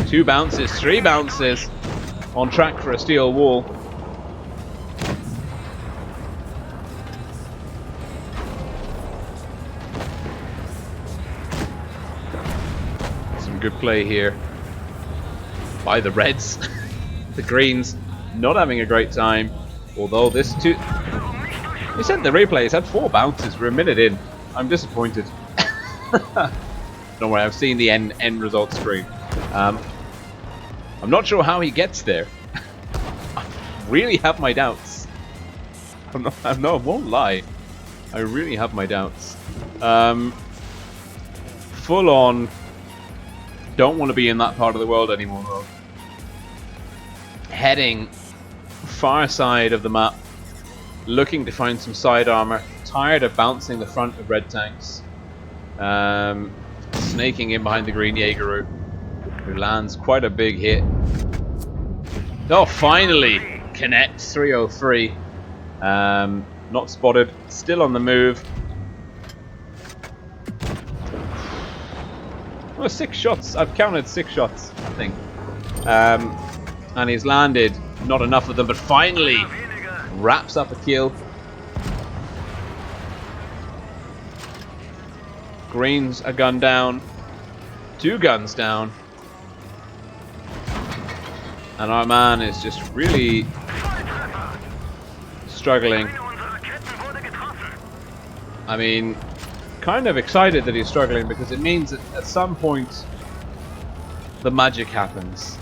2 bounces, 3 bounces. On track for a steel wall. Some good play here by the Reds. The Greens not having a great time. Although this two... He sent the replay, he's had 4 bounces, we're a minute in. I'm disappointed. Don't worry, I've seen the end result screen. I'm not sure how he gets there. I really have my doubts. I won't lie. I really have my doubts. Full on. Don't want to be in that part of the world anymore, though. Heading far side of the map, looking to find some side armor. Tired of bouncing the front of red tanks. Snaking in behind the green Jaeger, who lands quite a big hit. Oh, finally! Connect 303. Not spotted. Still on the move. Oh, 6 shots. I've counted 6 shots, I think. And he's landed. Not enough of them, but finally wraps up a kill. Green's a gun down. 2 guns down. And our man is just really struggling. I mean, kind of excited that he's struggling because it means that at some point the magic happens.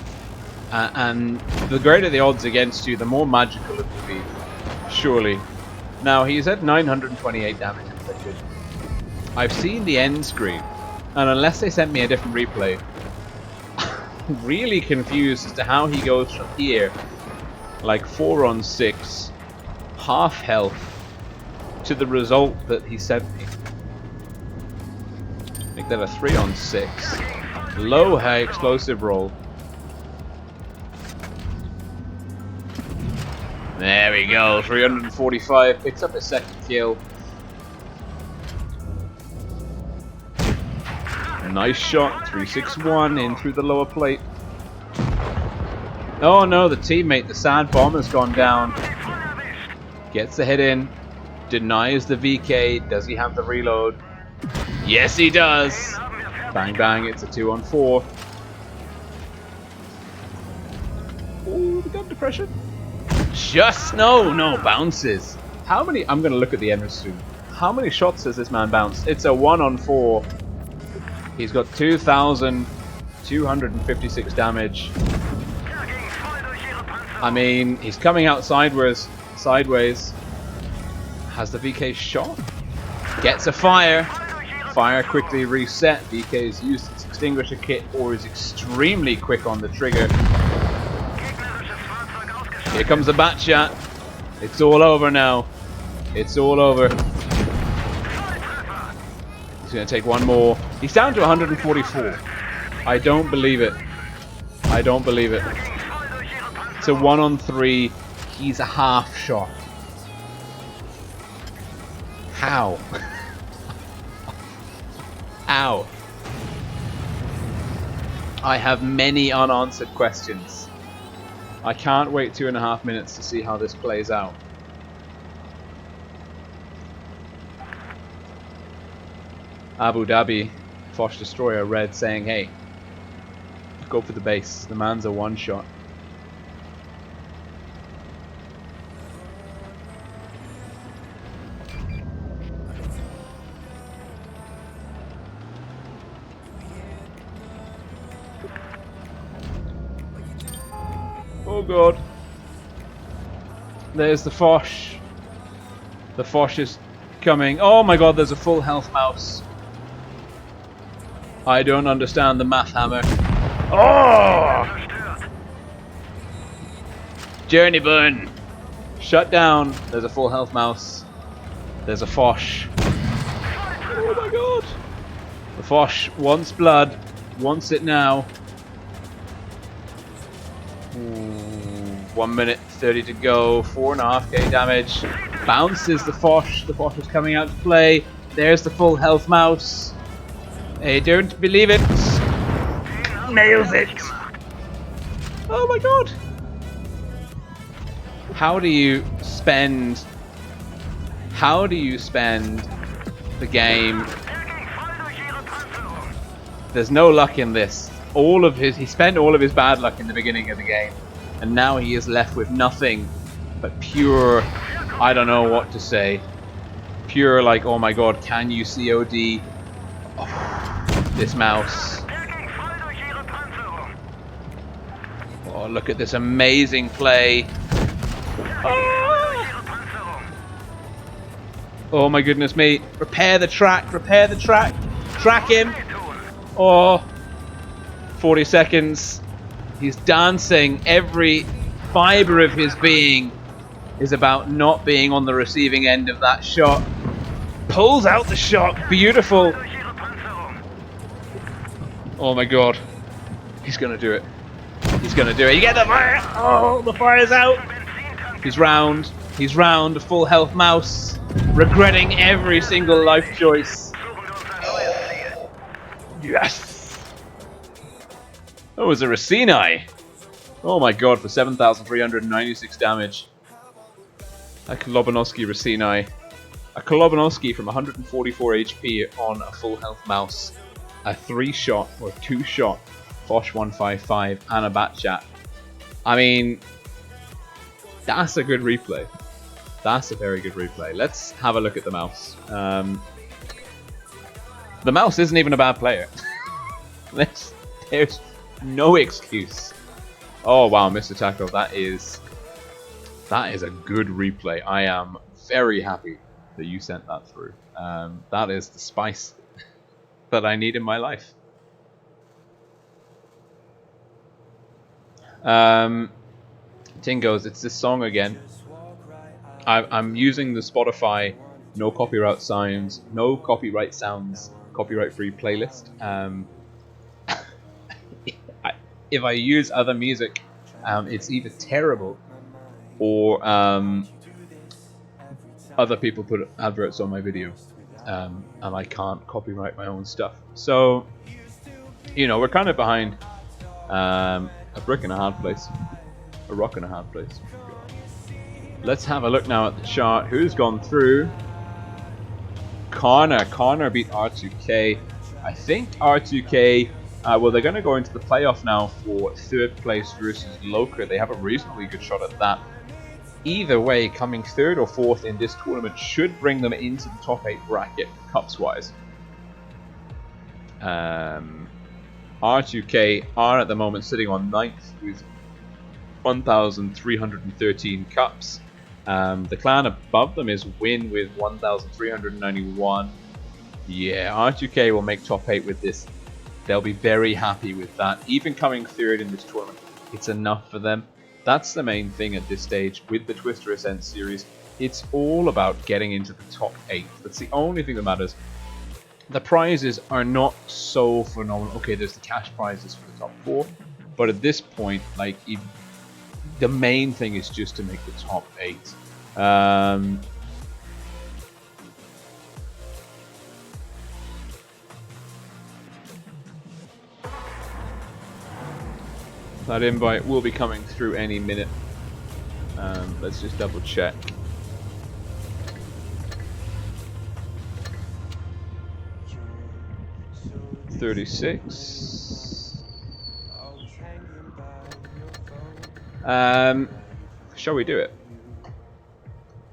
And the greater the odds against you, the more magical it will be. Surely. Now, he's at 928 damage inflicted. I've seen the end screen, and unless they sent me a different replay, I'm really confused as to how he goes from here, like 4 on 6, half health, to the result that he sent me. Make that a 3 on 6. Low high explosive roll. There we go, 345, picks up his 2nd kill. Nice shot, 361 in through the lower plate. Oh no, the teammate, the sand bomb has gone down. Gets the hit in, denies the VK. Does he have the reload? Yes, he does. Bang bang, it's a 2 on 4. Oh, the gun depression. Just no bounces. How many? I'm gonna look at the end soon. How many shots has this man bounced? It's a 1 on 4. He's got 2,256 damage. I mean, he's coming out sideways. Has the VK shot? Gets a fire. Fire quickly reset. VK's used its extinguisher kit or is extremely quick on the trigger. Here comes the bat shot. It's all over now. It's all over. He's going to take one more. He's down to 144. I don't believe it. I don't believe it. It's a 1 on 3. He's a half shot. How? How? I have many unanswered questions. I can't wait 2.5 minutes to see how this plays out. Abu Dhabi, Foch Destroyer, red saying, hey, go for the base. The man's a 1 shot. Oh god. There's the Foch. The Foch is coming. Oh my god, there's a full health mouse. I don't understand the math hammer. Oh! Journey burn. Shut down. There's a full health mouse. There's a Foch. Oh my god. The Foch wants blood. Wants it now. 1 minute 30 to go. 4.5k damage. Bounces the Foch. The Foch is coming out to play. There's the full health mouse. I don't believe it. Nails it. Oh my god. How do you spend the game? There's no luck in this. He spent all of his bad luck in the beginning of the game, and now he is left with nothing but pure, I don't know what to say. Pure like, oh my god, can you COD? Oh, this mouse. Oh, look at this amazing play. Oh! Oh my goodness me. Repair the track. Repair the track. Track him. Oh. 40 seconds. He's dancing. Every fiber of his being is about not being on the receiving end of that shot. Pulls out the shot. Beautiful. Oh my god. He's going to do it. He's going to do it. You get the fire. Oh, the fire's out. He's round. He's round. A full health mouse. Regretting every single life choice. Yes. That was a Racini. Oh my god, for 7,396 damage. A Kolobanovsky Racini. A Kolobanovsky from 144 HP on a full health mouse. A 3-shot or 2-shot Foch 155 and a Batchat. I mean, that's a good replay. That's a very good replay. Let's have a look at the mouse. The mouse isn't even a bad player. There's no excuse. Oh wow, Mr. Tackle, that is a good replay. I am very happy that you sent that through. That is the spice that I need in my life. Tingos, it's this song again. I'm using the Spotify no copyright sounds, copyright free playlist. If I use other music, it's either terrible or other people put adverts on my video, and I can't copyright my own stuff. So, you know, we're kind of behind a brick and a hard place, a rock and a hard place. Let's have a look now at the chart. Who's gone through? Connor beat R2K. I think R2K, well, they're going to go into the playoff now for 3rd place versus Loca. They have a reasonably good shot at that. Either way, coming 3rd or 4th in this tournament should bring them into the top 8 bracket, cups-wise. R2K are at the moment sitting on 9th with 1,313 cups. The clan above them is Win with 1,391. Yeah, R2K will make top 8 with this. They'll be very happy with that. Even coming 3rd in this tournament, it's enough for them. That's the main thing at this stage with the Twister Ascent series. It's all about getting into the top 8. That's the only thing that matters. The prizes are not so phenomenal. Okay, there's the cash prizes for the top 4, but at this point, like, the main thing is just to make the top 8. That invite will be coming through any minute. Let's just double check. $36. Shall we do it?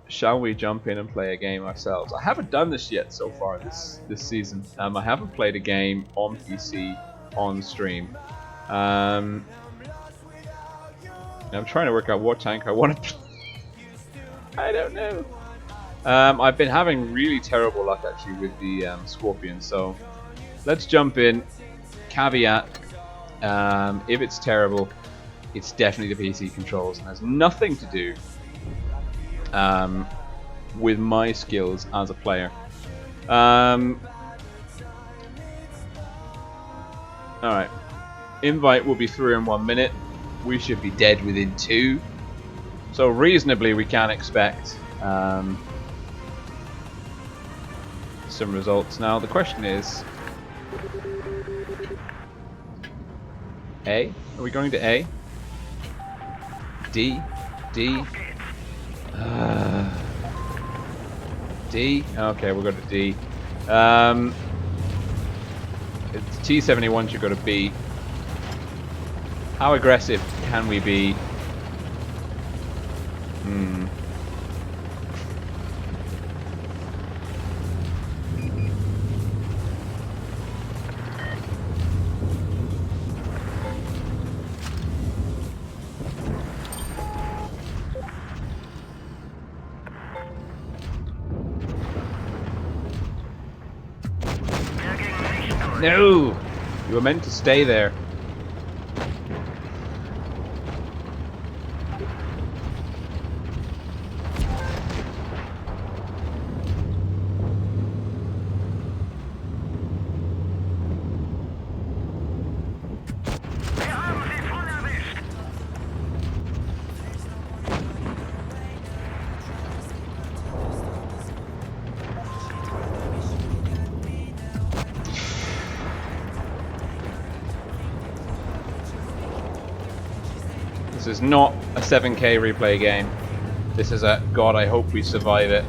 Shall we jump in and play a game ourselves? I haven't done this yet so far this season. I haven't played a game on PC on stream. I'm trying to work out what tank I want to play. I don't know. I've been having really terrible luck actually with the Scorpion, so let's jump in. Caveat, if it's terrible, it's definitely the PC controls and has nothing to do with my skills as a player. Alright, invite will be through in 1 minute. We should be dead within 2, so reasonably we can expect some results. Now the question is, A? Are we going to A? D? D? D? Okay, we'll go to D. T71 should go to B. How aggressive can we be? No! You were meant to stay there. This is not a 7K replay game. This is a God, I hope we survive it.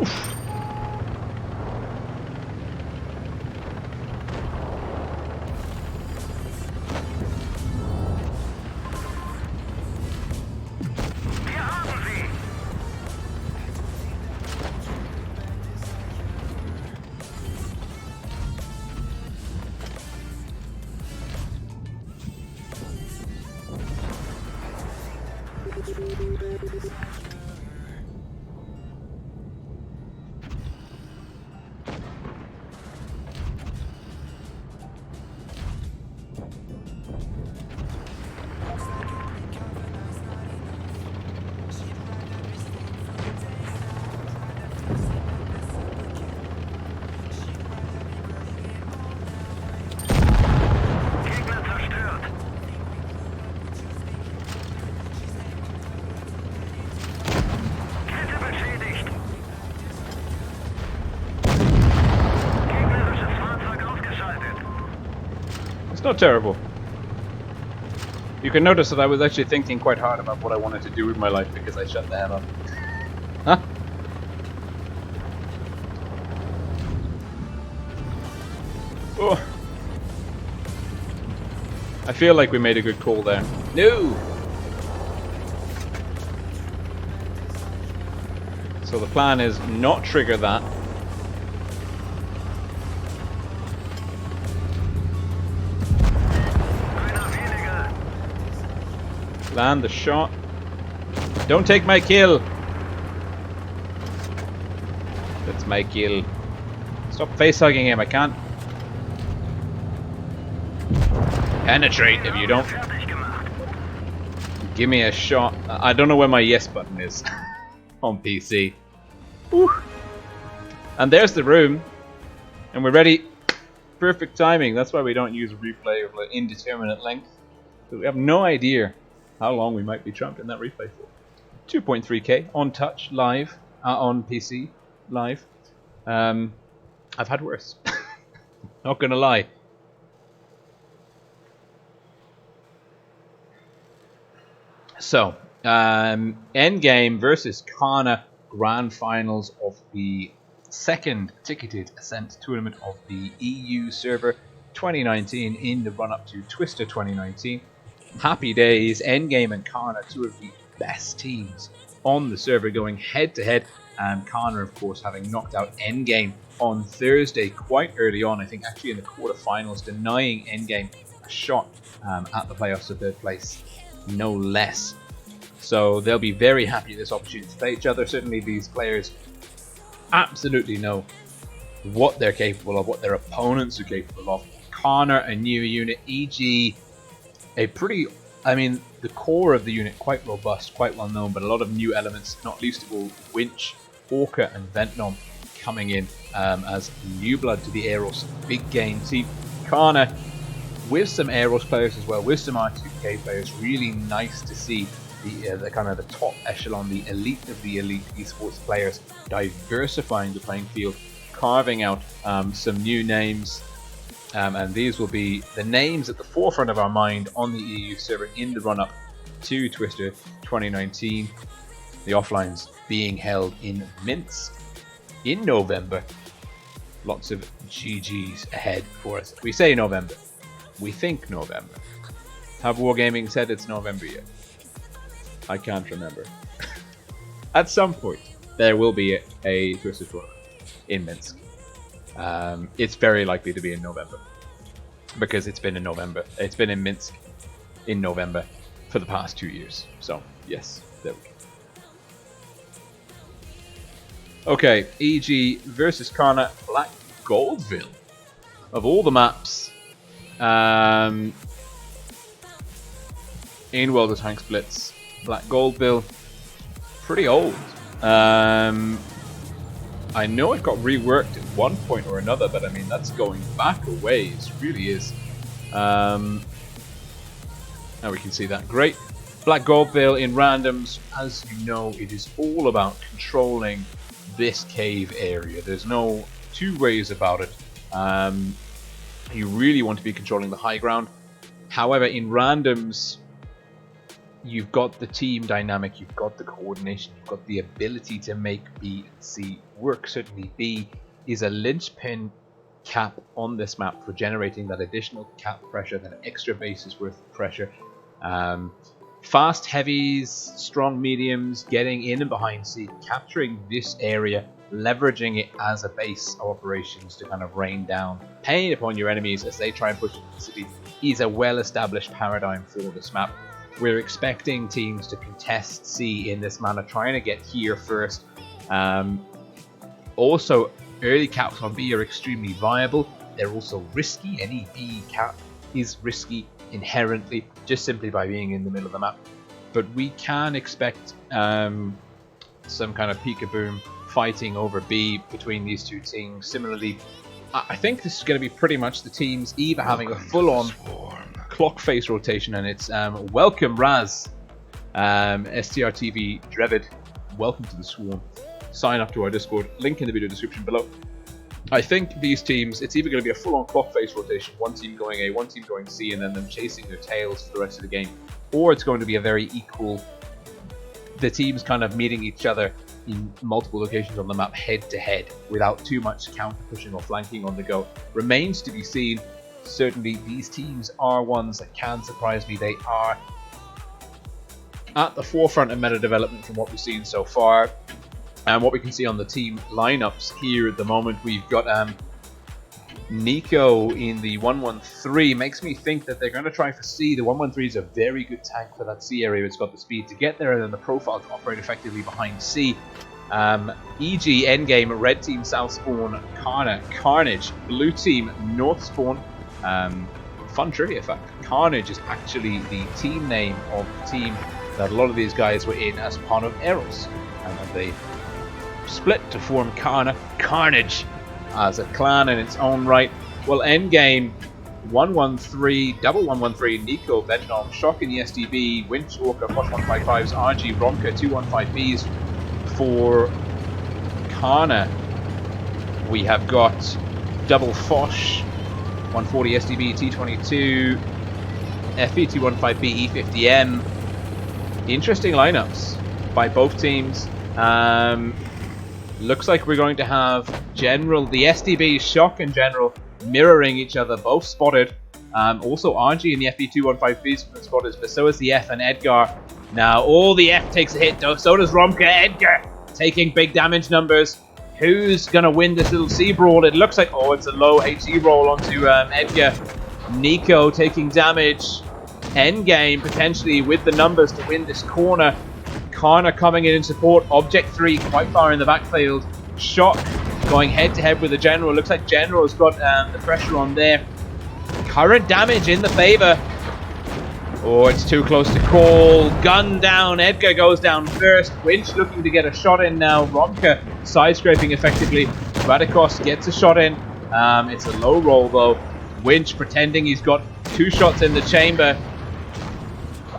Oof. Not terrible. You can notice that I was actually thinking quite hard about what I wanted to do with my life because I shut the hell up. Huh? Oh. I feel like we made a good call there. No! So the plan is not trigger that. Land the shot. Don't take my kill. That's my kill. Stop face hugging him. I can't penetrate if you don't give me a shot. I don't know where my yes button is on PC. Whew. And there's the room, and we're ready. Perfect timing. That's why we don't use a replay of an indeterminate length. So we have no idea how long we might be trapped in that replay for. 2.3k on touch live on PC live. I've had worse. Not gonna lie. So Endgame versus Carnage grand finals of the second ticketed Ascent Tournament of the EU server 2019 in the run-up to Twister 2019. Happy days. Endgame and Carnage, two of the best teams on the server, going head to head, and Carnage of course having knocked out Endgame on Thursday quite early on, I think actually in the quarterfinals, denying Endgame a shot at the playoffs to third place, no less. So they'll be very happy at this opportunity to play each other. Certainly these players absolutely know what they're capable of, what their opponents are capable of. Carnage, a new unit, e.g. a pretty, I mean, the core of the unit quite robust, quite well known, but a lot of new elements, not least of all Winch, Orca and Ventnom coming in as new blood to the Aeros big game team. Carnage with some Aeros players as well, with some R2K players. Really nice to see the kind of the top echelon, the elite of the elite esports players diversifying the playing field, carving out some new names. And these will be the names at the forefront of our mind on the EU server in the run-up to Twister 2019. The offlines being held in Minsk in November. Lots of GGs ahead for us. We say November. We think November. Have Wargaming said it's November yet? I can't remember. At some point, there will be a Twister tournament in Minsk. It's very likely to be in November, because it's been in November. It's been in Minsk in November for the past 2 years. So yes, there we go. Okay, EG versus Karna, Black Goldville. Of all the maps in World of Tanks Blitz, Black Goldville, pretty old. I know it got reworked at one point or another, but I mean, that's going back a ways. It really is. Now we can see that. Great. Black Goldville in randoms. As you know, it is all about controlling this cave area. There's no two ways about it. You really want to be controlling the high ground. However, in randoms, you've got the team dynamic, you've got the coordination, you've got the ability to make B and C work. Certainly B is a linchpin cap on this map for generating that additional cap pressure, that extra bases worth of pressure. Fast heavies, strong mediums, getting in and behind C, capturing this area, leveraging it as a base of operations to kind of rain down pain upon your enemies as they try and push into the city is a well-established paradigm for this map. We're expecting teams to contest C in this manner, trying to get here first. Also, early caps on B are extremely viable. They're also risky. Any B cap is risky inherently, just simply by being in the middle of the map. But we can expect some kind of peek-a-boom fighting over B between these two teams. Similarly, I think this is going to be pretty much the teams either having a full-on clock face rotation, and it's welcome Raz, STRTV Drevid, welcome to the Swarm. Sign up to our Discord, link in the video description below. I think these teams, it's either going to be a full-on clock face rotation, one team going A, one team going C, and then them chasing their tails for the rest of the game, or it's going to be a very equal, the teams kind of meeting each other in multiple locations on the map head to head without too much counter pushing or flanking on the go. Remains to be seen. Certainly these teams are ones that can surprise me. They are at the forefront of meta development from what we've seen so far. And what we can see on the team lineups here at the moment, we've got Nico in the 113. Makes me think that they're going to try for C. The 113 is a very good tank for that C area. It's got the speed to get there and then the profile to operate effectively behind C. EG, Endgame, red team South Spawn, Carnage, blue team North Spawn. Fun trivia fact, Carnage is actually the team name of the team that a lot of these guys were in as part of Eros. And they split to form Carnage as a clan in its own right. Well, Endgame 113, double 113, Nico, Venom, Shock in the SDB, Winch, Loca, plus 155s, RG, Ronka, 215Bs for Kana. We have got double Fosh, 140 SDB, T22, FE 215B, E50M. Interesting lineups by both teams. Looks like we're going to have General, the SDB, Shock and General mirroring each other, both spotted. Also RG and the FE215B spotted, but so is the F and Edgar. Now all the F takes a hit, though, so does Romka. Edgar taking big damage numbers. Who's going to win this little C brawl? It looks like, oh, it's a low HE roll onto Edgar. Nico taking damage. Endgame potentially with the numbers to win this corner. Karna coming in support. Object 3 quite far in the backfield. Shock going head to head with the General. Looks like General has got the pressure on there. Current damage in the favor. Oh, it's too close to call. Gun down. Edgar goes down first. Winch looking to get a shot in now. Romka side scraping effectively. Radikos gets a shot in. It's a low roll though. Winch pretending he's got 2 shots in the chamber.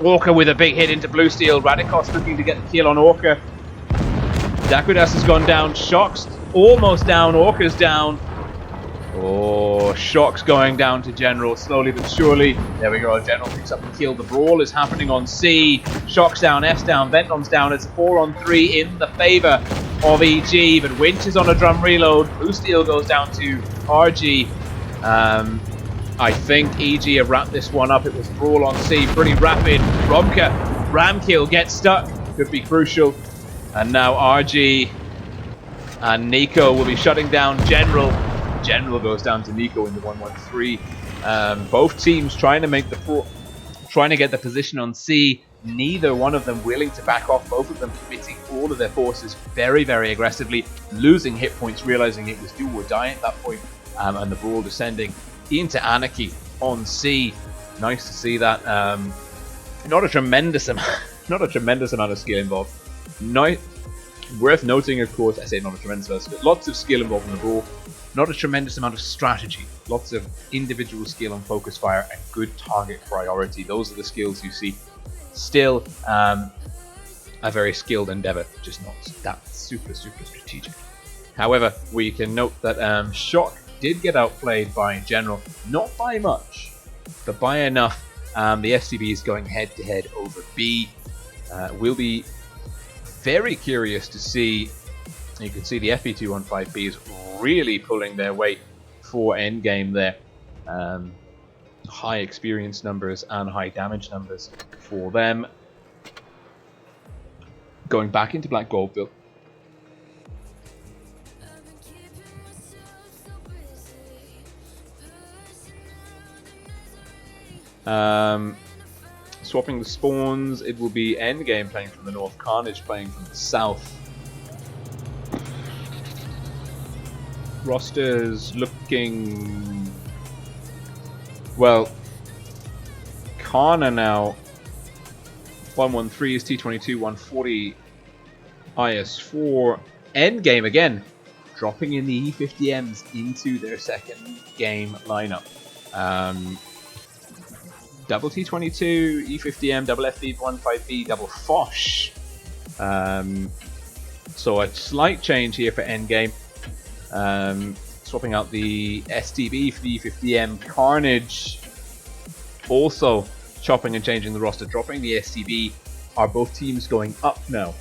Orca with a big hit into Blue Steel. Radikos looking to get the kill on Orca. Dakudas has gone down. Shock's almost down. Orca's down. Oh, Shock's going down to General slowly but surely. There we go. General picks up the kill. The brawl is happening on C. Shock's down. F's down. Ventnom's down. It's a 4-on-3 in the favor of EG. But Winch is on a drum reload. Blue Steel goes down to RG. I think EG have wrapped this one up. It was brawl on C. Pretty rapid. Romka. Ram kill. Gets stuck. Could be crucial. And now RG and Nico will be shutting down General. General goes down to Nico in the 1-1-3. Both teams trying to make the trying to get the position on C. Neither one of them willing to back off. Both of them committing all of their forces very, very aggressively, losing hit points, realizing it was do or die at that point, and the ball descending into Anarchy on C. Nice to see that. Not a tremendous amount of skill involved. Worth noting, of course, I say not a tremendous amount of skill. Lots of skill involved in the ball. Not a tremendous amount of strategy. Lots of individual skill and focus fire and good target priority. Those are the skills you see. Still, a very skilled endeavor, just not that super strategic. However, we can note that Shock did get outplayed by General, not by much, but by enough. The SCB is going head to head over B. We'll be very curious to see. You can see the FE215B is really pulling their weight for Endgame there. High experience numbers and high damage numbers for them. Going back into Black Goldville. Swapping the spawns, it will be Endgame playing from the north, Carnage playing from the south. Rosters looking... well, Kana now 113 is T22, 140 IS4. Endgame again, dropping in the E50Ms into their second game lineup. Double T22, E50M, double FB15B, double Foch. So a slight change here for Endgame. Swapping out the STB for the E50M. Carnage also chopping and changing the roster, dropping the STB. Are both teams going up now?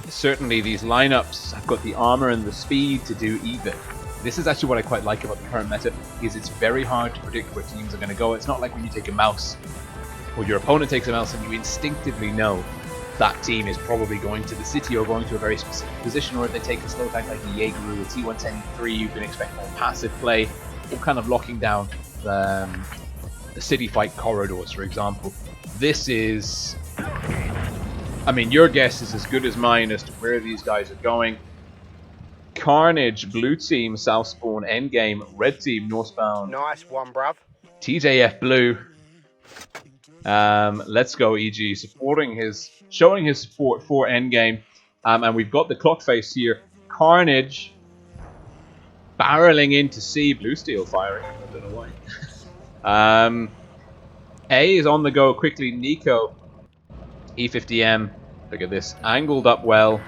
Certainly these lineups have got the armor and the speed to do either. This is actually what I quite like about the current meta, is it's very hard to predict where teams are going to go. It's not like when you take a mouse, or your opponent takes a mouse and you instinctively know that team is probably going to the city or going to a very specific position, or if they take a slow tank like the Jaeger or the T110E3, you can expect more passive play, or kind of locking down the city fight corridors, for example. This is... I mean, your guess is as good as mine as to where these guys are going. Carnage, blue team, south spawn, Endgame, red team, northbound. Nice one, bruv. TJF blue. Let's go, EG, showing his support for Endgame. And we've got the clock face here. Carnage barreling into C, blue steel firing. I don't know why. A is on the go quickly. Nico, E50M. Look at this, angled up well.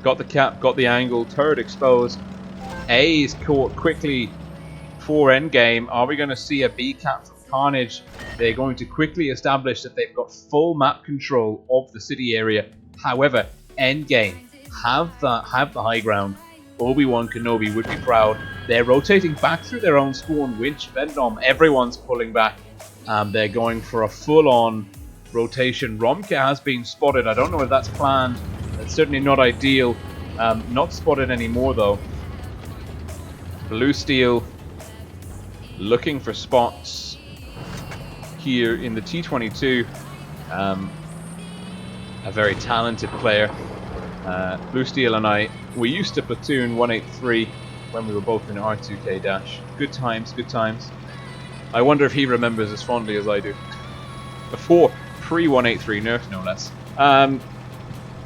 Got the cap, got the angle, turret exposed. A is caught quickly for Endgame. Are we going to see a B cap from Carnage? They're going to quickly establish that they've got full map control of the city area. However, Endgame have the high ground. Obi-Wan Kenobi would be proud. They're rotating back through their own spawn. Winch, Venom, everyone's pulling back. They're going for a full-on rotation. Romka has been spotted. I don't know if that's planned. It's certainly not ideal. Not spotted anymore though. Blue Steel looking for spots here in the T22. A very talented player. Blue Steel and I, we used to platoon 183 when we were both in R2K Dash. Good times, good times. I wonder if he remembers as fondly as I do. Before pre-183 nerf, no less.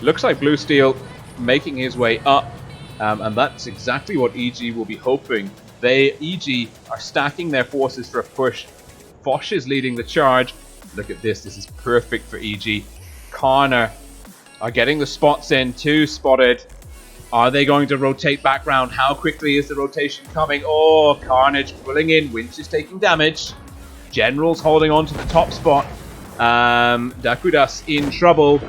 Looks like Blue Steel making his way up, and that's exactly what EG will be hoping. EG are stacking their forces for a push. Foch is leading the charge. Look at this is perfect for EG. Connor are getting the spots in, 2 spotted. Are they going to rotate back round? How quickly is the rotation coming? Oh, Carnage pulling in, Winch is taking damage. General's holding on to the top spot. Dakudas in trouble.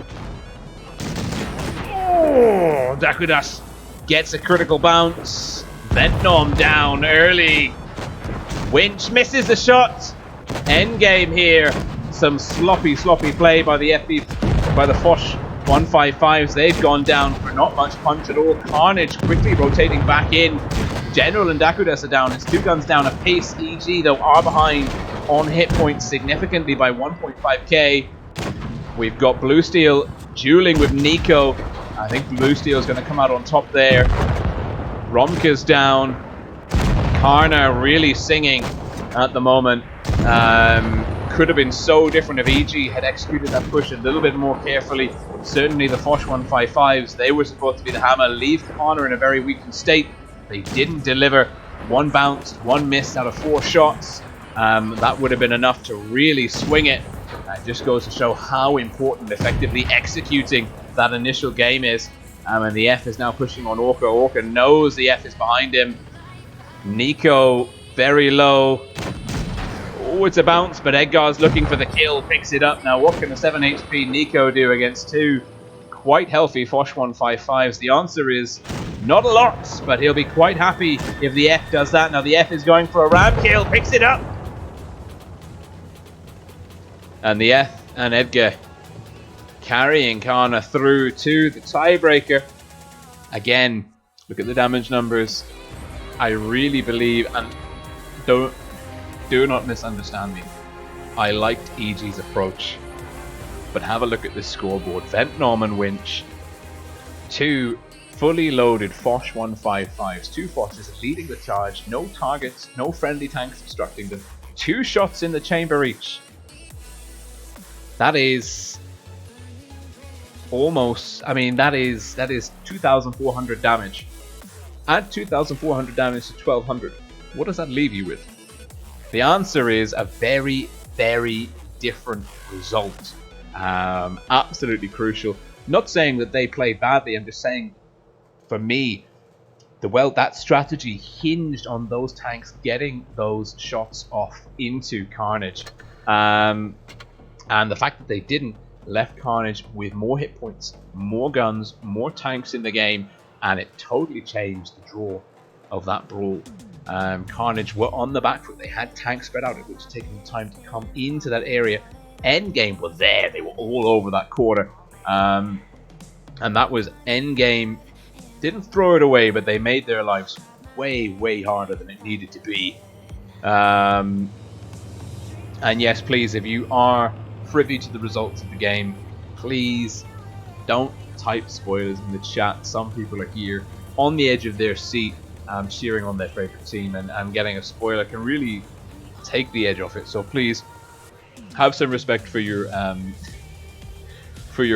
Oh, Dakudas gets a critical bounce. Venom down early. Winch misses the shot. Endgame here. Some sloppy play by the Foch 155s. They've gone down for not much punch at all. Carnage quickly rotating back in. General and Dakudas are down. It's 2 guns down apace. EG, though, are behind on hit points significantly by 1.5k. We've got Blue Steel dueling with Nico. I think Blue Steel is going to come out on top there. Romka's down. Karna really singing at the moment. Could have been so different if EG had executed that push a little bit more carefully. Certainly the Foch 155s, they were supposed to be the hammer. Leave Karna in a very weakened state. They didn't deliver. 1 bounced, 1 missed out of 4 shots. That would have been enough to really swing it. It just goes to show how important effectively executing that initial game is. And the F is now pushing on Orca. Orca knows the F is behind him. Nico, very low. Oh, it's a bounce, but Edgar's looking for the kill, picks it up. Now, what can the 7 HP Nico do against 2 quite healthy Foch 155s? The answer is not a lot, but he'll be quite happy if the F does that. Now, the F is going for a ram kill, picks it up. And the F and Edgar carrying Karna through to the tiebreaker. Again, look at the damage numbers. I really believe, and do not misunderstand me, I liked EG's approach, but have a look at this scoreboard. Vent Norman Winch, 2 fully loaded Foch 155s, 2 Foches leading the charge, no targets, no friendly tanks obstructing them, 2 shots in the chamber each. That is almost, I mean, that is 2,400 damage. Add 2,400 damage to 1,200. What does that leave you with? The answer is a very, very different result. Absolutely crucial. Not saying that they played badly. I'm just saying, for me, that strategy hinged on those tanks getting those shots off into Carnage. And the fact that they didn't left Carnage with more hit points, more guns, more tanks in the game, and it totally changed the draw of that brawl. Carnage were on the back foot. They had tanks spread out. It was taking them time to come into that area. Endgame were there. They were all over that corner. And that was Endgame. Didn't throw it away, but they made their lives way, way harder than it needed to be. And yes, please, if you are privy to the results of the game, please don't type spoilers in the chat. Some people are here on the edge of their seat, cheering on their favorite team, and getting a spoiler can really take the edge off it. So please have some respect for your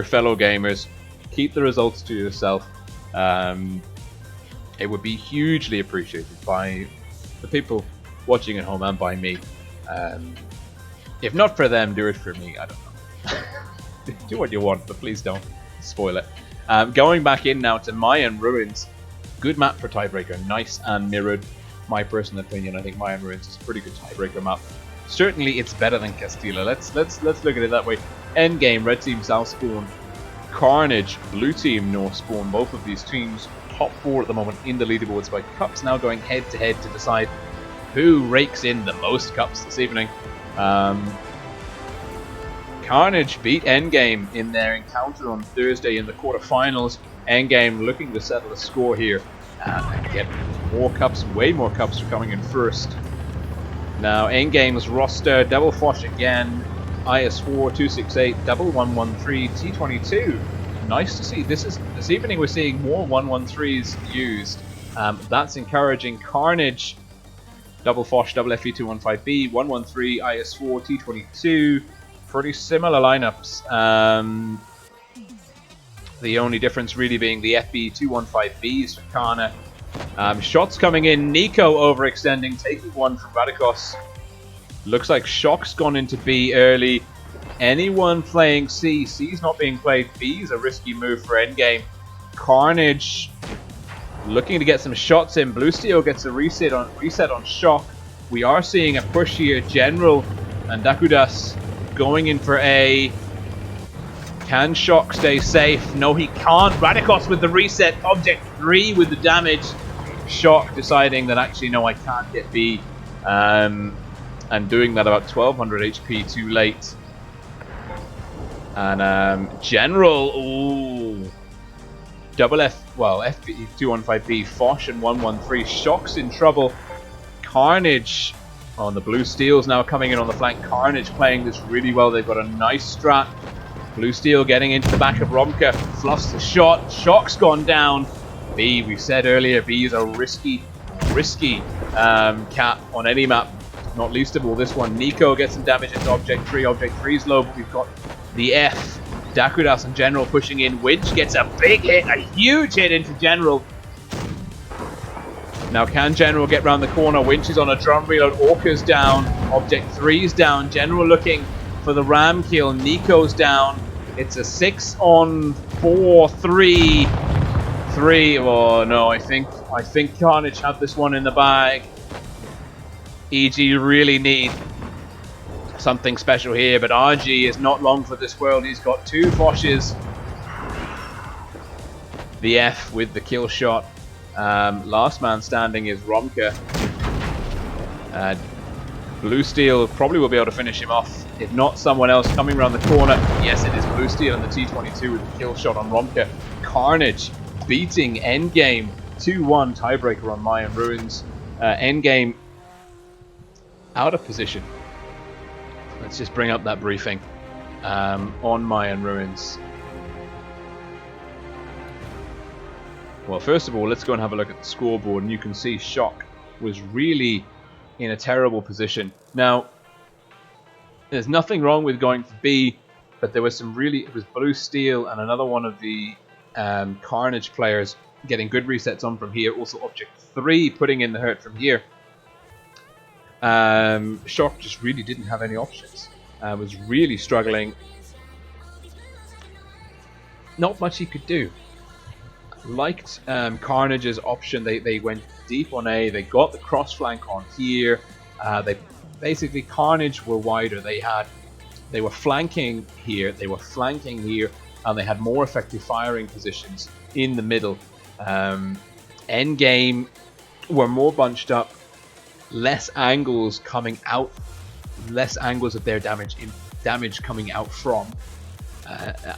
fellow gamers. Keep the results to yourself. It would be hugely appreciated by the people watching at home and by me. If not for them, do it for me. I don't know. Do what you want, but please don't spoil it. Going back in now to Mayan Ruins. Good map for tiebreaker. Nice and mirrored. My personal opinion, I think Mayan Ruins is a pretty good tiebreaker map. Certainly, it's better than Castilla. Let's look at it that way. Endgame, red team south spawn. Carnage, blue team north spawn. Both of these teams top 4 at the moment in the leaderboards, by cups now going head to head to decide who rakes in the most cups this evening. Carnage beat Endgame in their encounter on Thursday in the quarterfinals. Endgame looking to settle a score here and get more cups, way more cups for coming in first. Now Endgame's roster, double Foch again, IS4, 268, double 113, T22. Nice to see. This evening we're seeing more 113s used. That's encouraging. Carnage, double Foch, double FE215B, 113, IS4, T22. Pretty similar lineups. The only difference really being the FB215Bs for Kana. Shots coming in. Nico overextending, taking one from Radikos. Looks like Shock's gone into B early. Anyone playing C? C's not being played. B's a risky move for Endgame. Carnage looking to get some shots in. Blue Steel gets a reset on Shock. We are seeing a push here. General and Dakudas going in for A. Can Shock stay safe? No, he can't. Radikos with the reset. Object 3 with the damage. Shock deciding that actually, no, I can't get B. And doing that about 1200 HP too late. And General, ooh. Double F well, FP 215B, Foch and 113. Shock's in trouble. Carnage on the blue steel's now coming in on the flank. Carnage playing this really well. They've got a nice strat. Blue steel getting into the back of Romka. Fluffs the shot. Shock's gone down. B, we said earlier, B is a risky cap on any map. Not least of all this one. Nico gets some damage into Object 3. Object 3's low, but we've got the F. Dakudas and General pushing in. Winch gets a big hit, a huge hit into General. Now can General get round the corner? Winch is on a drum reload. Orca's down. Object 3's down. General looking for the ram kill. Nico's down. It's a 6-on-4, 3. Oh no, I think Carnage had this one in the bag. EG really need something special here, but RG is not long for this world. He's got 2 Foshes. The F with the kill shot. Last man standing is Romka. Blue Steel probably will be able to finish him off. If not, someone else coming around the corner. Yes, it is Blue Steel and the T22 with the kill shot on Romka. Carnage beating Endgame 2-1 tiebreaker on Mayan Ruins. Endgame out of position. Let's just bring up that briefing on Mayan Ruins. Well, first of all, let's go and have a look at the scoreboard, and you can see Shock was really in a terrible position. Now, there's nothing wrong with going for B, but there was some really, it was Blue Steel and another one of the Carnage players getting good resets on from here. Also Object 3 putting in the hurt from here. Shock just really didn't have any options. Was really struggling. Not much he could do. Liked Carnage's option. They went deep on A. They got the cross flank on here. They basically, Carnage were wider. They were flanking here. They were flanking here, and they had more effective firing positions in the middle. Endgame were more bunched up. Less angles coming out, less angles of their damage coming out from,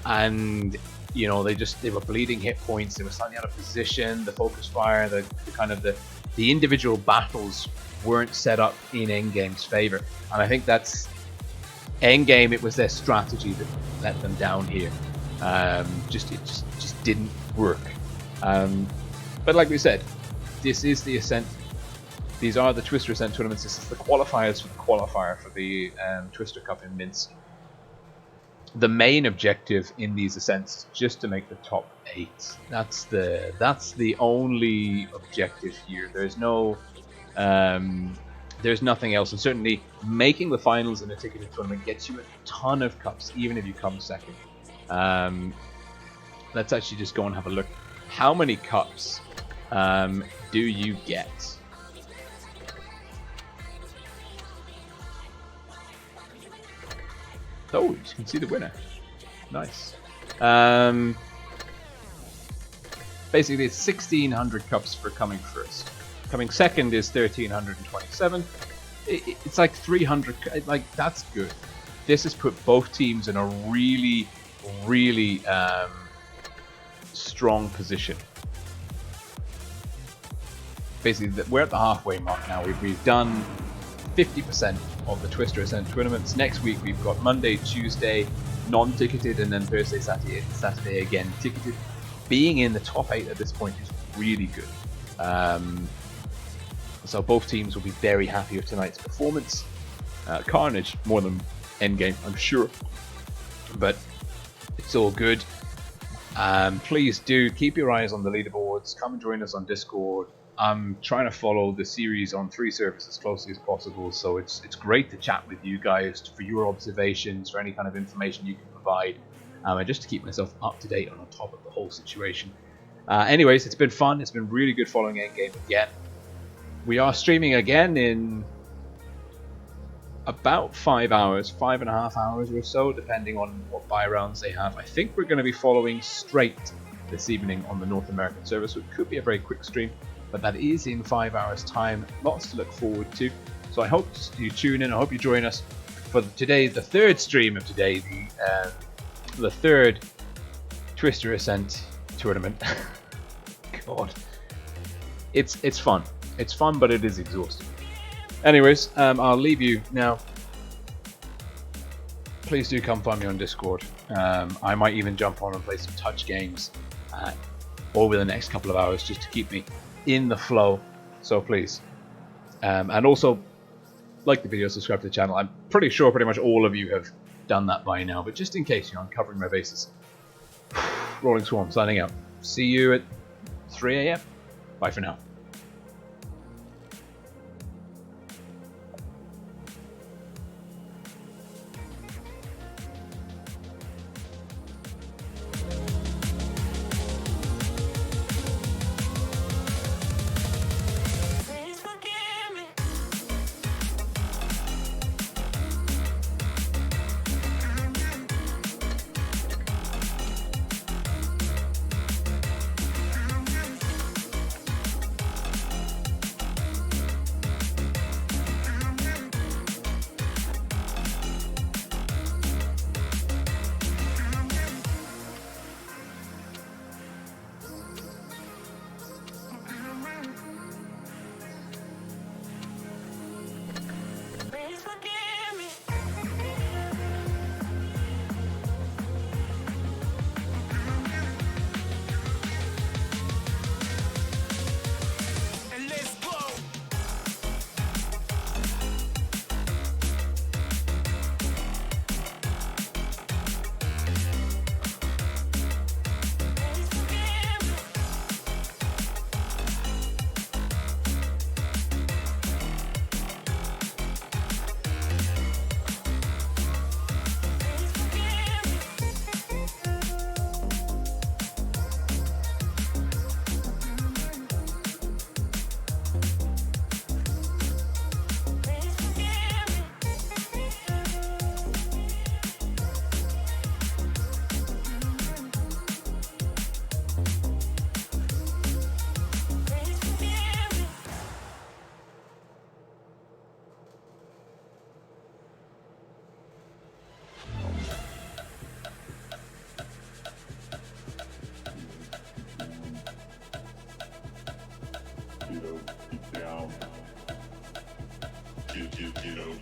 and you know they were bleeding hit points. They were slightly out of position. The focus fire, the kind of the individual battles weren't set up in Endgame's favor, and I think that's Endgame. It was their strategy that let them down here. It just didn't work. But like we said, this is the Ascent. These are the Twister Ascent Tournaments. This is the qualifiers for the qualifier for the Twister Cup in Minsk. The main objective in these Ascents is just to make the top 8. That's the only objective here. There's no, there's nothing else. And certainly making the finals in a ticketed tournament gets you a ton of cups, even if you come second. Let's actually just go and have a look. How many cups do you get? Oh, you can see the winner. Nice. Basically, it's 1,600 cups for coming first. Coming second is 1,327. It's like 300. Like, that's good. This has put both teams in a really, really strong position. Basically, we're at the halfway mark now. We've done 50% of the Twister Ascent tournaments. Next week we've got Monday, Tuesday non-ticketed, and then Thursday, Saturday again ticketed. Being in the top 8 at this point is really good. So both teams will be very happy with tonight's performance. Carnage more than Endgame, I'm sure, but it's all good. Please do keep your eyes on the leaderboards. Come and join us on Discord. I'm trying to follow the series on 3 servers as closely as possible, so it's great to chat with you guys for your observations, for any kind of information you can provide, and just to keep myself up to date and on top of the whole situation. Anyways, it's been fun. It's been really good following Endgame again. We are streaming again in about 5 hours, 5.5 hours or so, depending on what buy rounds they have. I think we're going to be following straight this evening on the North American server, so it could be a very quick stream. But that is in 5 hours time. Lots to look forward to. So I hope you tune in. I hope you join us for today, the 3rd stream of today, the 3rd Twister Ascent tournament. God. It's fun. It's fun, but it is exhausting. Anyways, I'll leave you now. Please do come find me on Discord. I might even jump on and play some touch games over the next couple of hours just to keep me in the flow. So please. And also, like the video, subscribe to the channel. I'm pretty sure pretty much all of you have done that by now, but just in case, you know, I'm covering my bases. RollingSwarm signing out. See you at 3 AM. Bye for now. Please forgive me. Please forgive me. And let's go. Please forgive me. Please forgive me. Please forgive me. Please forgive me. Down. Get down.